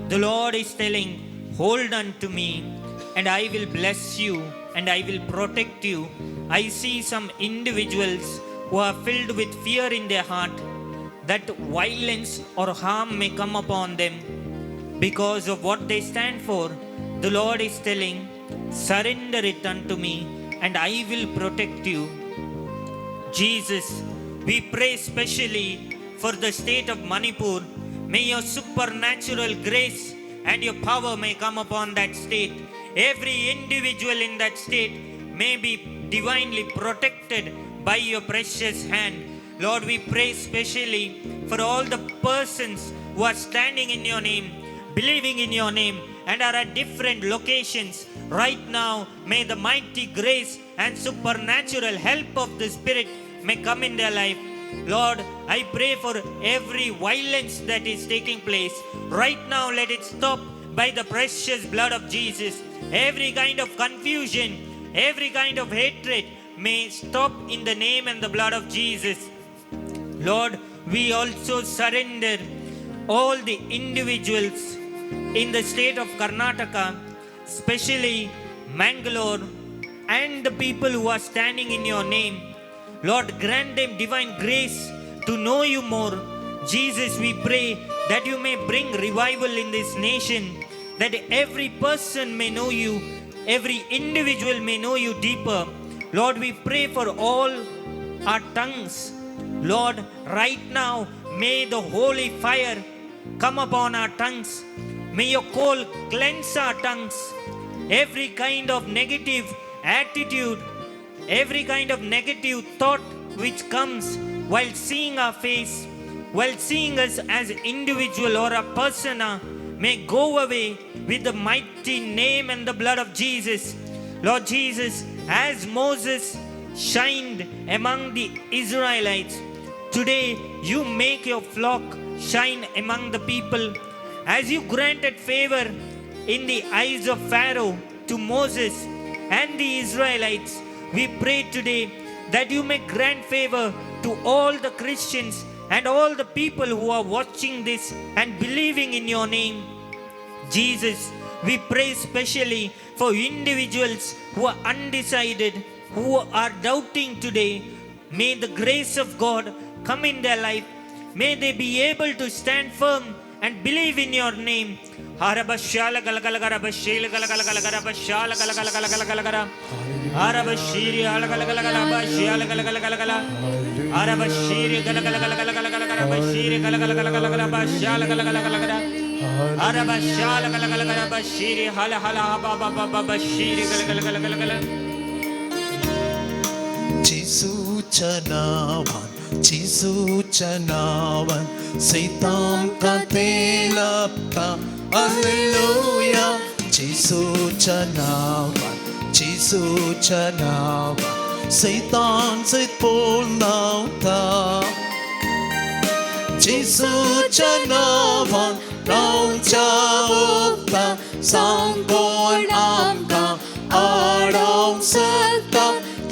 The Lord is telling, hold on to me and I will bless you and I will protect you. I see some individuals who are filled with fear in their heart that violence or harm may come upon them because of what they stand for. The Lord is telling, surrender it unto me and I will protect you. Jesus, we pray specially for the state of Manipur. May your supernatural grace and your power may come upon that state. Every individual in that state may be divinely protected by your precious hand. Lord, we pray specially for all the persons who are standing in your name, believing in your name, and are at different locations. Right now, may the mighty grace and supernatural help of the Spirit may come in their life. Lord, I pray for every violence that is taking place. Right now, let it stop by the precious blood of Jesus. Every kind of confusion, every kind of hatred may stop in the name and the blood of Jesus. Lord, we also surrender all the individuals in the state of Karnataka, especially Mangalore, and the people who are standing in your name. Lord, grant them divine grace to know you more. Jesus, we pray that you may bring revival in this nation, that every person may know you, every individual may know you deeper. Lord, we pray for all our tongues. Lord, right now, may the holy fire come upon our tongues. May your coal cleanse our tongues. Every kind of negative attitude, every kind of negative thought which comes while seeing our face, while seeing us as individual or a persona, may go away with the mighty name and the blood of Jesus. Lord Jesus, as Moses shined among the Israelites, today you make your flock shine among the people. As you granted favor in the eyes of Pharaoh to Moses and the Israelites, we pray today that you may grant favor to all the Christians and all the people who are watching this and believing in your name. Jesus, we pray specially for individuals who are undecided, who are doubting today. May the grace of God come in their life. May they be able to stand firm and believe in your name. Harabashala galagala bashila galagala bashala galagala Arabashiri alagalagala bashala galagala Arabashiri galagala bashiri galagala bashala galagala Arabashala galagala bashiri hala baba bashiri galagala Chisuchanavan Seitam Katelapta Alleluia Chisuchanavan Seitan Seitpolnauta Chisuchanavan Raucha Upta Sangkol Amka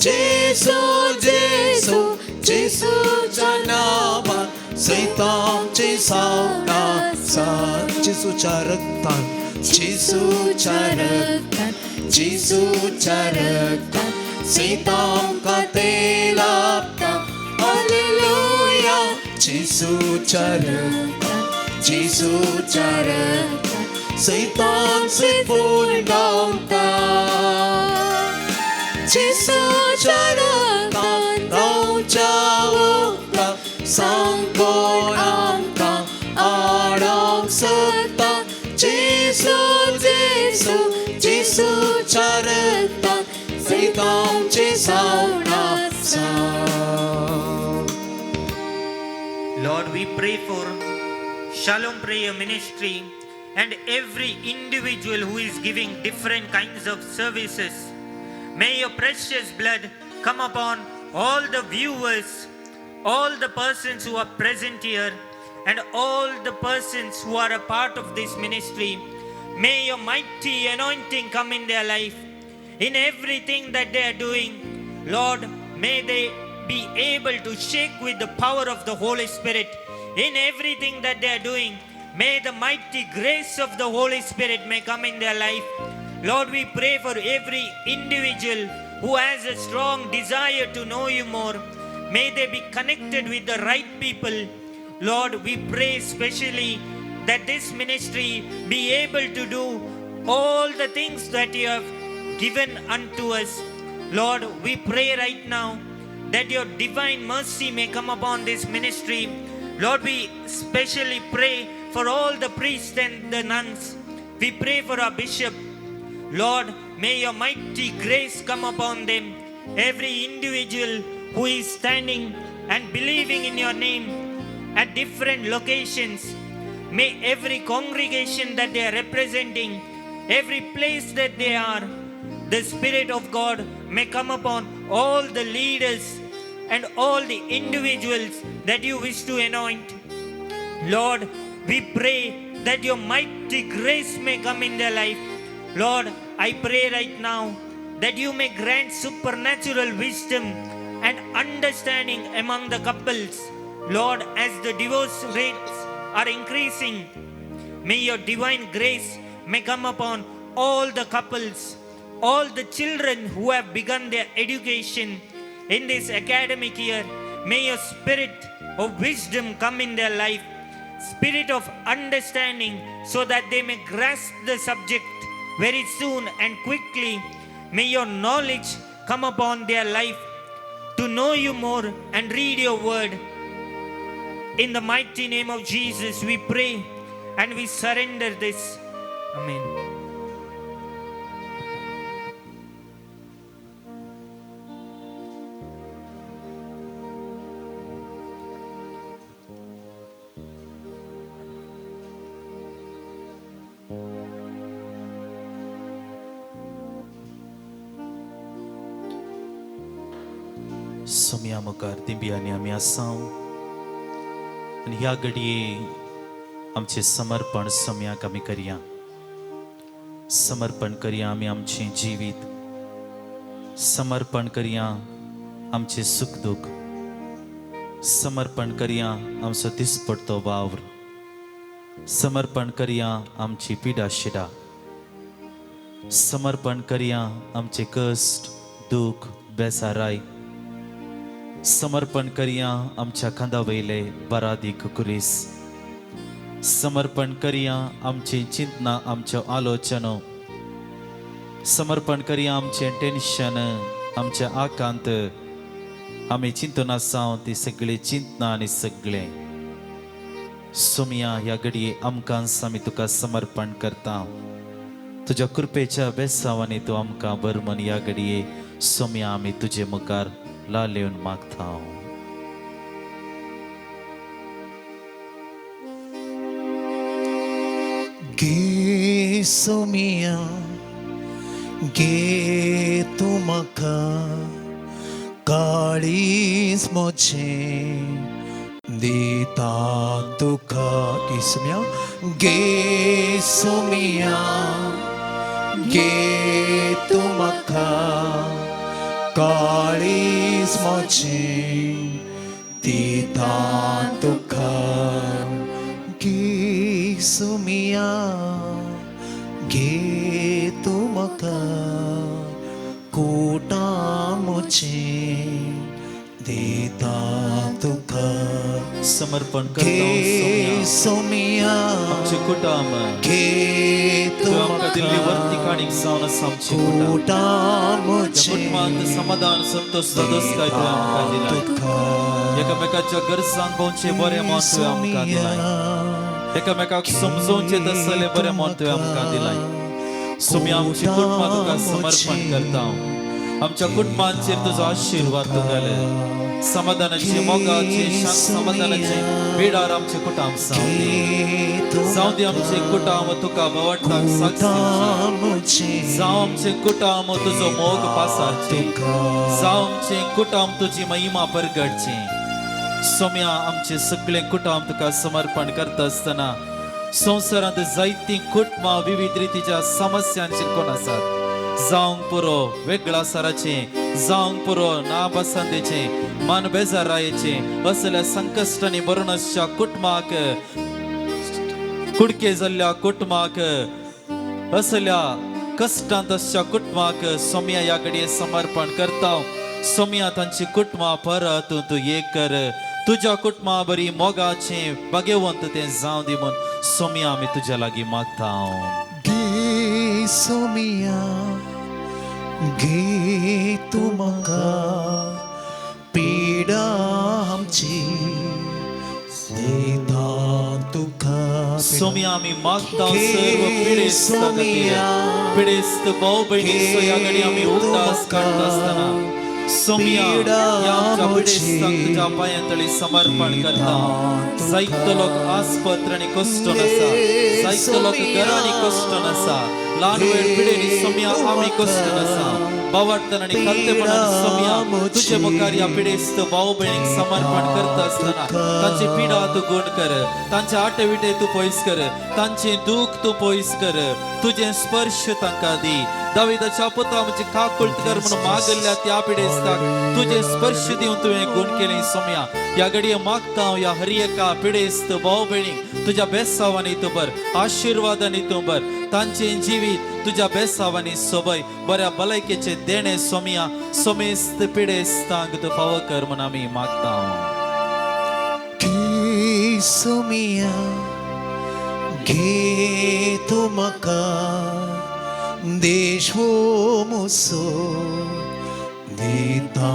जेसू जेसू जेसूच्या नावात सैतानचे सावणासात जेसूच्या रक्तान जेसूच्या रक्तात जेसूच्या रक्तात सैतान तेलापता hallelujah जेसूच्या रक्तात जेसूच्या रक्तात सैतान से phone गावता जेसूच्या रक्तात रावच्या उगता सांगोन आमकां आडावंक सोदता जेसू जेसू जेसूच्या रक्तात सैतानचे सावणासात Lord, we pray for Shalom Prayer Ministry and every individual who is giving different kinds of services. May your precious blood come upon all the viewers, all the persons who are present here, and all the persons who are a part of this ministry. May your mighty anointing come in their life, in everything that they are doing. Lord, may they be able to shake with the power of the Holy Spirit in everything that they are doing. May the mighty grace of the Holy Spirit may come in their life. Lord, we pray for every individual who has a strong desire to know you more. May they be connected with the right people. Lord, we pray especially that this ministry be able to do all the things that you have given unto us. Lord, we pray right now that your divine mercy may come upon this ministry. Lord, we specially pray for all the priests and the nuns. We pray for our bishop. Lord, may your mighty grace come upon them. Every individual who is standing and believing in your name at different locations, may every congregation that they are representing, every place that they are, the Spirit of God may come upon all the leaders and all the individuals that you wish to anoint. Lord, we pray that your mighty grace may come in their life. Lord, I pray right now that you may grant supernatural wisdom and understanding among the couples. Lord, as the divorce rates are increasing, may your divine grace may come upon all the couples, all the children who have begun their education in this academic year. May your spirit of wisdom come in their life, spirit of understanding, so that they may grasp the subject very soon and quickly. May your knowledge come upon their life to know you more and read your word. In the mighty name of Jesus, we pray and we surrender this. Amen. Saumya मुखार दिंब्यांनी आमी आसां आनी ह्या घडये आमचें समर्पण सोम्याक आमी करया. समर्पण करया आमी आमचें जिवीत, समर्पण करया आमचें सुख दूख, समर्पण करया आमचो दिसपडतो वावर, समर्पण करया आमची पिडा शिडा, समर्पण करया आमचे कश्ट दूख बेसाराय, समर्पण करया आमच्या खांदा वयले बरादीक कुरीस, समर्पण करया आमची चिंतना आमच्यो आलोचनो, समर्पण करया आमचें टेन्शन आमचे आकांत आमी चिंतून आसां ती सगळी चिंतना आनी सगळें सोम्या ह्या घडये आमकांच आमी तुका समर्पण करता. तुज्या कृपेच्या बेसावांनी तूं आमकां बरमन ह्या घडये सोम्या आमी तुजे मुखार लालेवन मागता. गे सोमिया गे तू म्हाका काळीज मोचें दिता तुका. गे सोमिया गे सोमिया गे तू म्हाका काळीज म्हजें दिता तुका घे सुमिया घे तू म्हाका कोटां म्हजें दिता तुका समर्पण करता घे सोम्या सुमिया आमचे कुटाम घे तू तू आमकां दिल्ली म्हाका वर्ती काणीक जावन आसा आमचे कुटाम कोटां त्या म्हजें कुटुंबांत समाधान संतोष दोदोसकाय तुवें आमकां दिलाय तुका एकामेकाच्या गरजांक भोवचे बरें मोन तुवें आमकां दिलाय एकामेकाक समजोवचे तसले बरें मोन तुवें आमकां दिलाय सुमी आमची कुटुंबां तुका समर्पण करता आमच्या कुटुंबांचेर तुजो आशिर्वाद तूं घाल समाधानाचे मोगाचे शांत समाधानाचे बेडार आमचे कुटाम जावं दी आमचे कुटाम तुका भवटाक साक्षी जावं आमचे कुटाम तुजो मोग पासारचे जावं आमचे कुटाम तुजी महिमा परगडचे सोम्या आमचे सगळे कुटाम तुका समर्पण करता आसतना संवसारांत जायतीं कुटुंबां विविध रितीच्या समस्यांचेर कोण आसात जावंक पुरो वेगळा सराचे जावंक पुरो नापसंतीचे मन बेजारायेचे असल्या संकश्टांनी भरून आसच्या कुटुंबाक कुडके जाल्ल्या कुटुंबाक असल्या कश्टांत आसच्या कुटुंबाक सोम्या ह्या घडये समर्पण करता सोम्या तांची कुटुंबां परत तूं एक कर तुझ्या कुटुंबा बरी मोगाचे भाग्यवंत ते जावं दी म्हूण सोम्या आमी तुज्या लागीं मागता घे सोमिया घे तू म्हाका पिडा आमची दिता तुका सोम्या आमी मागता सर्व पिडेस्त खातीर पिडेस्त भाव भयणीचो ह्या घडी आमी उदास काडटा आसतना सोम्या ह्या आमच्या पिडेस्तांक तुज्या पांयातळी समर्पण करता जायतो लोक आस्पत्रांनी कश्टान आसा जायतो लोक घरांनी कश्टान आसा ल्हान वेळ पिडेनी सोम्या आमी कश्टान आसा भावार्थन आनी खालतेपणान सोम्या तुजे मुखार ह्या पिडेस्त भाव भयणीक समर्पण करता आसतना तांची पिडा तूं गुण कर तांचे आटेविटे तूं पयस कर तांचे दूख तूं पयस कर तुझे स्पर्श तांकां दी दाविदाच्या पुता म्हणजे काकुळट कर म्हणून मागल्या त्या पिडेस्ताक तुझे स्पर्श दिवन तुवें गुण केले सोम्या ह्या घडये मागता ह्या हर एका पिडेस्त भाव भयणीक तुज्या बेसावांनी तूं बर आशिर्वादांनी तूं बर तांचे जिवीत तुज्या बेसावांनी सोबय बऱ्या भलायकेचे देणे सोम्या सोमेस्त पिडेस्तांक तूं फावो कर म्हणून आमी मागता घे सोमिया घे तू म्हाका देश हो मुसो दिता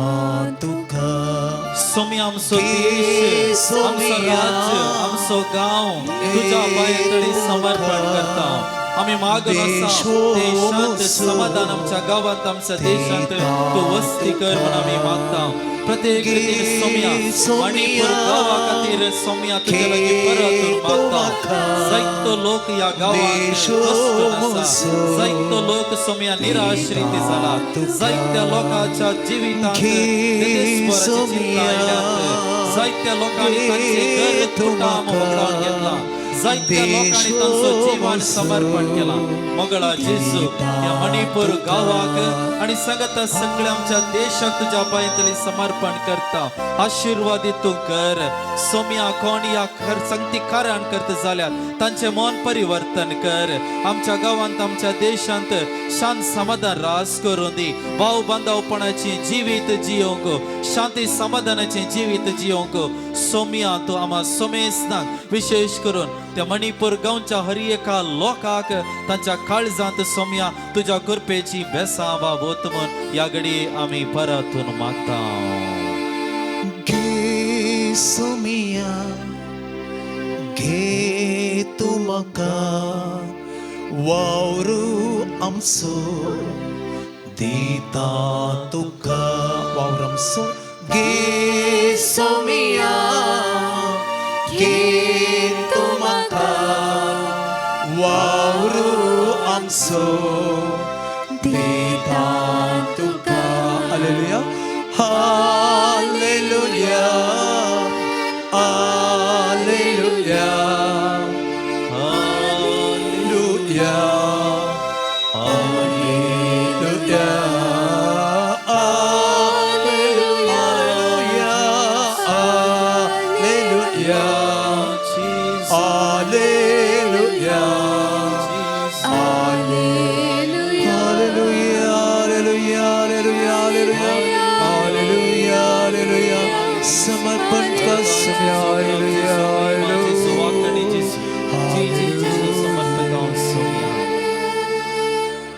तुका सोम्या आमचो देश आमचो राज्य आमचो गांव तुज्या पांयातळी समर्पण करता आमी मागन आसा देशांत समाधान आमच्या गांवांत आमच्या देशांत तूं वस्ती कर म्हणून आमी मागता प्रत्येक रितीन सोम्या मणिपूर गांवा खातीर सोम्या तुजे लागीं परतून मागता जायतो लोक ह्या गांवांत कश्टान आसा जायतो लोक सोम्या निराश्रीत जाला जायत्या लोकांच्या जिवितांत देदेस्पराची चिंता आयल्यात जायत्या लोकांनी तांचे घर कुटाम वगडावन घेतला जायत्या लोकांनी तांचो जीवन समर्पण केला मोगळा जेजू ह्या मणिपूर गांवाक आनी सांगता सगळ्या आमच्या देशाक तुज्या पांयातळी समर्पण करता आशिर्वादीत तूं कर सोम्या कोण ह्या संगती कार्यान करता जाल्यार तांचे मन परिवर्तन कर आमच्या गांवांत आमच्या देशांत शांत समाधान रास करून दी भाव बांधवपणाची जिवीत जियोंक शांती समाधानाचे जिवीत जियोंक सोम्या तूं आम्हा सोमेस्तांक विशेष करून त्या मणिपूर गांवच्या हर एका लोकांक तांच्या काळजांत सोम्या तुज्या कृपेची बेसावा बोत म्हूण ह्या घडये आमी परतून मागता घे सोमिया घे तू म्हाका वावरू आमचो दिता तुका वावर आमचो घे सोमिया घे तू म्हाका वावरू आमचो दिता तुका हालेलुया हालेलुया हालेलुया हालेलुया हालेलुया हालेलुया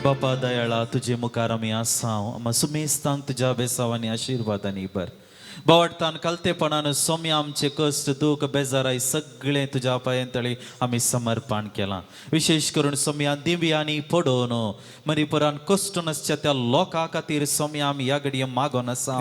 बापा दयाळा तुझे मुखार आमी आसांव आम्हा सुमेस्तांक तुज्या बेसावांनी आशिर्वादांनी भर बावडतान कलतेपणान सोम्य आमचे कश्ट दूख बेजाराय सगळे तुज्या पांयतळी आमी समर्पण केलां विशेष करून सोम्या दिव्यांनी पडोवन मणिपुरान कश्ट नासच्या त्या लोकां खातीर सोम्य आमी ह्या घडये मागोन आसा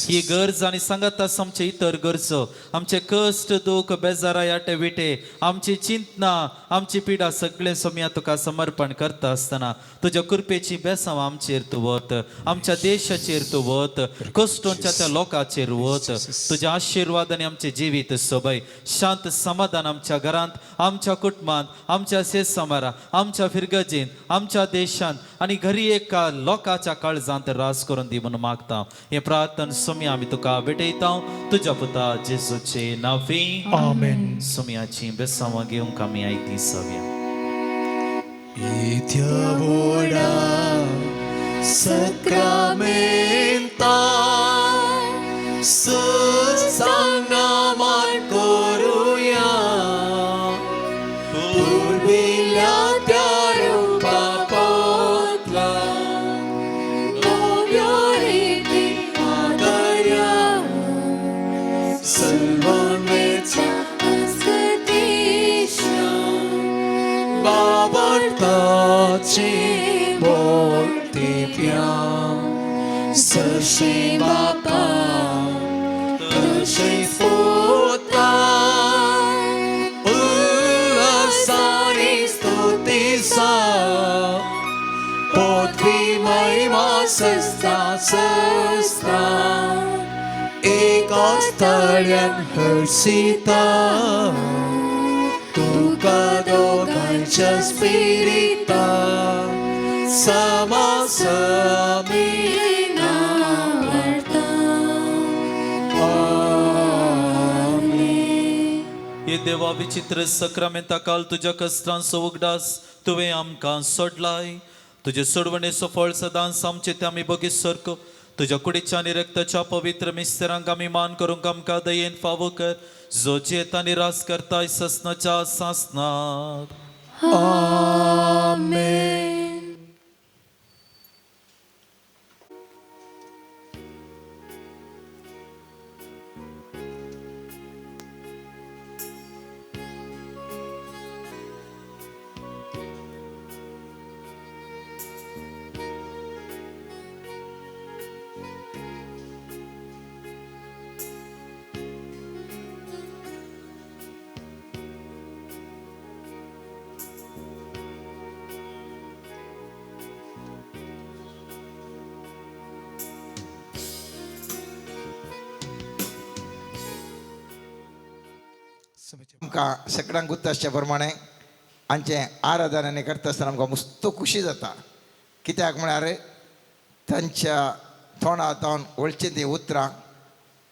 ही गरज आनी सांगत आसा आमचे इतर गरजो आमचे कश्ट दूख बेजाराय आटे विटे आमची चिंतना आमची पिडा सगळे सोम्या तुका समर्पण करता आसतना तुज्या कृपेची बेसांव आमचेर तूं वत आमच्या देशाचेर तूं वत कश्टांच्या त्या लोकांचेर वत तुझ्या आशीर्वादाने आमचे जिवीत सोबय शांत समाधान आमच्या घरांत आमच्या कुटुंबात आमच्या सेसमारा आमच्या फिरगजेन आमच्या देशांत आणि घरी एका लोकांच्या काळजांत रास करून दी म्हणून मागता हे प्रार्थन सोमी आम्ही तुका भेटयता तुझ्या पुता जेजूचे नावी आमेन सोम्याची बेसांव घेवंक आमी आयती सव्या Itiavoda sacramenta Sangnaman koruya Purvila tyarupa potla Glory Adarya Salvanvecha Ascetition Babartaci Bortipiam Săși Bapa Tăși Futa Lăsari stutisa Pot fi mai masăsta săsta Ecostalian hărsita Tu cadogancha spirita Sama samina हे देवा विचित्र सक्रामेंता काल तुझ्या कष्टांचो उगडास तुवें आमकां सोडलाय तुझे सोडवणेचो फळ सदांच आमचे ते आमी बगीत सरको तुझ्या कुडीच्या आनी रक्ताच्या पवित्र मिस्त्रांक आमी मान करूंक आमकां दयेन फावो कर जो चेता निराश करताय ससनाच्या सासनात Amen आमकां सगळ्यांक गुत्त आसचे प्रमाणे आमचे आराधनाने करता आसतना आमकां मस्त खुशी जाता कित्याक म्हळ्यार तांच्या तोंडांतल्यान वळचीं तीं उतरां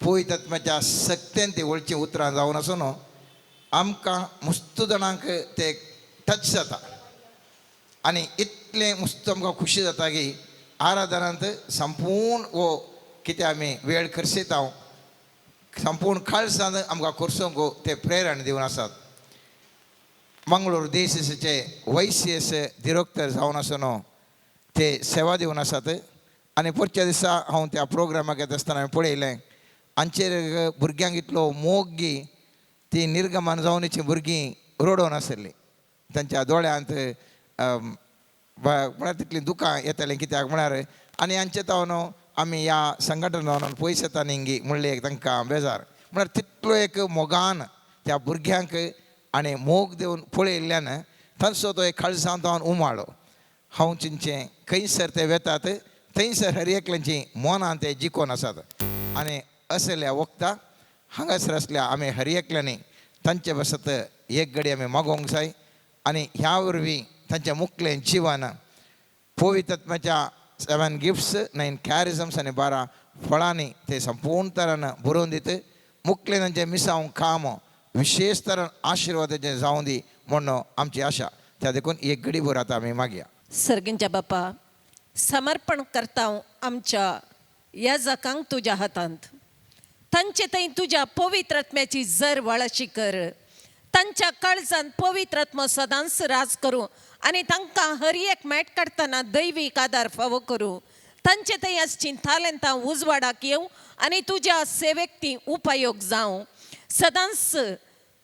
पवित्र आत्म्याच्या सक्तेन तीं वळचीं उतरां जावन आसूं न्हू आमकां मस्त जाणांक ते टच जाता आनी इतलें मस्त आमकां खुशी जाता की आराधनांत संपूर्ण वो कितें आमी वेळ खर्चिता संपूर्ण खाळसांत आमकां करसूंक ते प्रेरण दिवन आसात मंगळूर देशाचे वैसीएस डिरेक्टर जावन आसूं न्हू ते सेवा दिवन आसात आनी परच्या दिसा हांव त्या प्रोग्रामाक येता आसतना हांवें पळयलें हांचेर भुरग्यांक इतलो मोग गी ती निर्गमन जावनीची भुरगीं रडोवन आसलीं तांच्या दोळ्यांत म्हळ्यार तितलीं दुकां येतालीं कित्याक म्हळ्यार आनी हांचे तावन आमी ह्या संघटनान पयस येता न्ही म्हणले तांकां बेजार म्हळ्यार तितलो एक मोगान त्या भुरग्यांक आनी मोग दिवन पळयल्ल्यान तांचो तो एक खाळसांतावन उमाळो हांव चिंतचें खंयसर ते वेतात थंयसर हर एकल्यांची मनां ते जिखोन आसात आनी असल्या वखदां हांगासर आसल्या आमी हर एकल्यांनी तांचे बसत एक घडी आमी मागोवंक जाय आनी ह्या वरवीं तांचें मुखलें जिवन पवित्र आत्म्याच्या 7 गिफ्ट्स 9 कॅरिझम्स आनी 12 फळांनी ते संपूर्ण तरान बरोवन दित मुखलें तांचें मिसांव काम विशेष तरान आशिर्वादाचें जावं दी म्हणून आमची आशा त्या देखून एक घडी भर आतां आमी मागया सर्गींच्या बापा समर्पण करता आमच्या ह्या जगांक तुज्या हातांत तांचे थंय तुज्या पवित्र आत्म्याची जर वळशी कर. तांच्या काळजांत पवित्र आत्मो सदांच राज करूं आनी तांकां हर एक मेट काडटना दैवीक आदार फावो करूं. तांचे थंय आसची तालंतां उजवाडाक येवं आनी तुज्या सेवेक ती उपयोग जावं. सदांच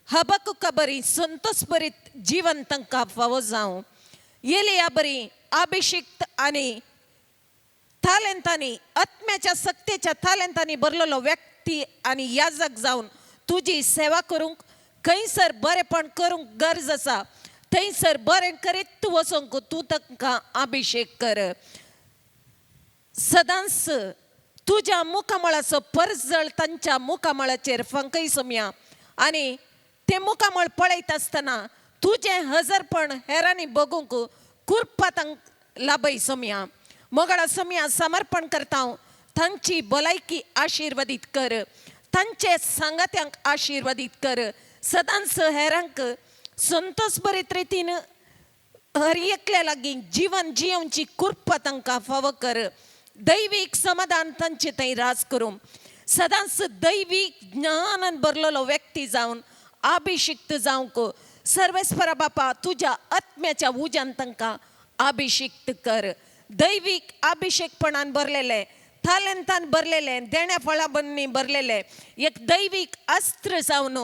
हबकुका बरी संतोष बरीत जीवन तांकां फावो जावं. येलिया बरी अभिषिक्त आनी तालंतांनी आत्म्याच्या सक्तीच्या तालंतांनी भरलेलो व्यक्ती आनी याजक जावन तुजी सेवा करूंक खंयसर बरेपण करूंक गरज आसा थंयसर बरें करीत वचोंक तूं तांकां अभिषेक कर. सदांच तुज्या मुखामळाचो परजळ तांच्या मुखामळाचेर फंकय सोमया आनी ते मुखामळ पळयत आसतना तुजें हजरपण हेरांनी बगूंक कुर्पा तांक लाभय सोमया. मोगळा सोमया समर्पण करता हांव. तांची भलायकी आशिर्वादीत कर. तांचे सांगात्यांक आशिर्वादीत कर. सदांच हेरांक संतोष बरीत रितीन हर एकल्या लागीं जीवन जियोवची कुर्पा तांकां फावो कर. दैवीक समाधान तांचे थंय राज करूं. सदांच दैवीक ज्ञानान भरलेलो व्यक्ती जावन अभिषिक्त जावंक सर्वेस्परा बापा तुज्या आत्म्याच्या उज्यान तांकां अभिषिक्त कर. दैवीक अभिषेकपणान भरलेले तालंतान भरलेले देण्या फळांनी भरलेले एक दैवीक अस्त्र जावन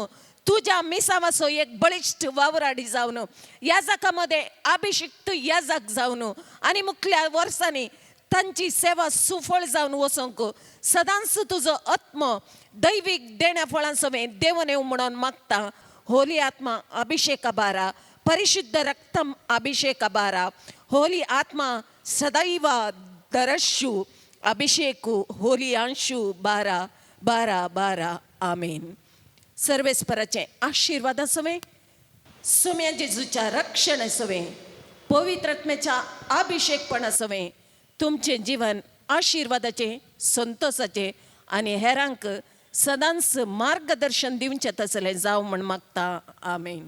तुझ्या मिसावाचो एक बळिश्ठ वावराडी जावन याजकामध्ये अभिषिक्त याजक जावन आणि मुखल्या वर्सांनी तांची सेवा सुफळ जावन वचोंक सदांच तुजो आत्मो दैवीक देण्या फळां समेत देवन येवं म्हणून मागता. होली आत्मा अभिषेका बारा, परिशुद्ध रक्तम अभिषेका बारा, होली आत्मा सदैव दरशु अभिषेकु होली अंशु बारा बारा बारा आमेन. सर्वेस्पराचे आशीर्वाद सवे सोम्या जेजूच्या रक्षण सवे पवित्र आत्म्याच्या अभिषेकपणा सवे तुमचे जीवन आशीर्वादाचे संतोषाचे आणि हेरांक सदांच मार्गदर्शन दिवचें तसलें जावं म्हण मागता. आमेन.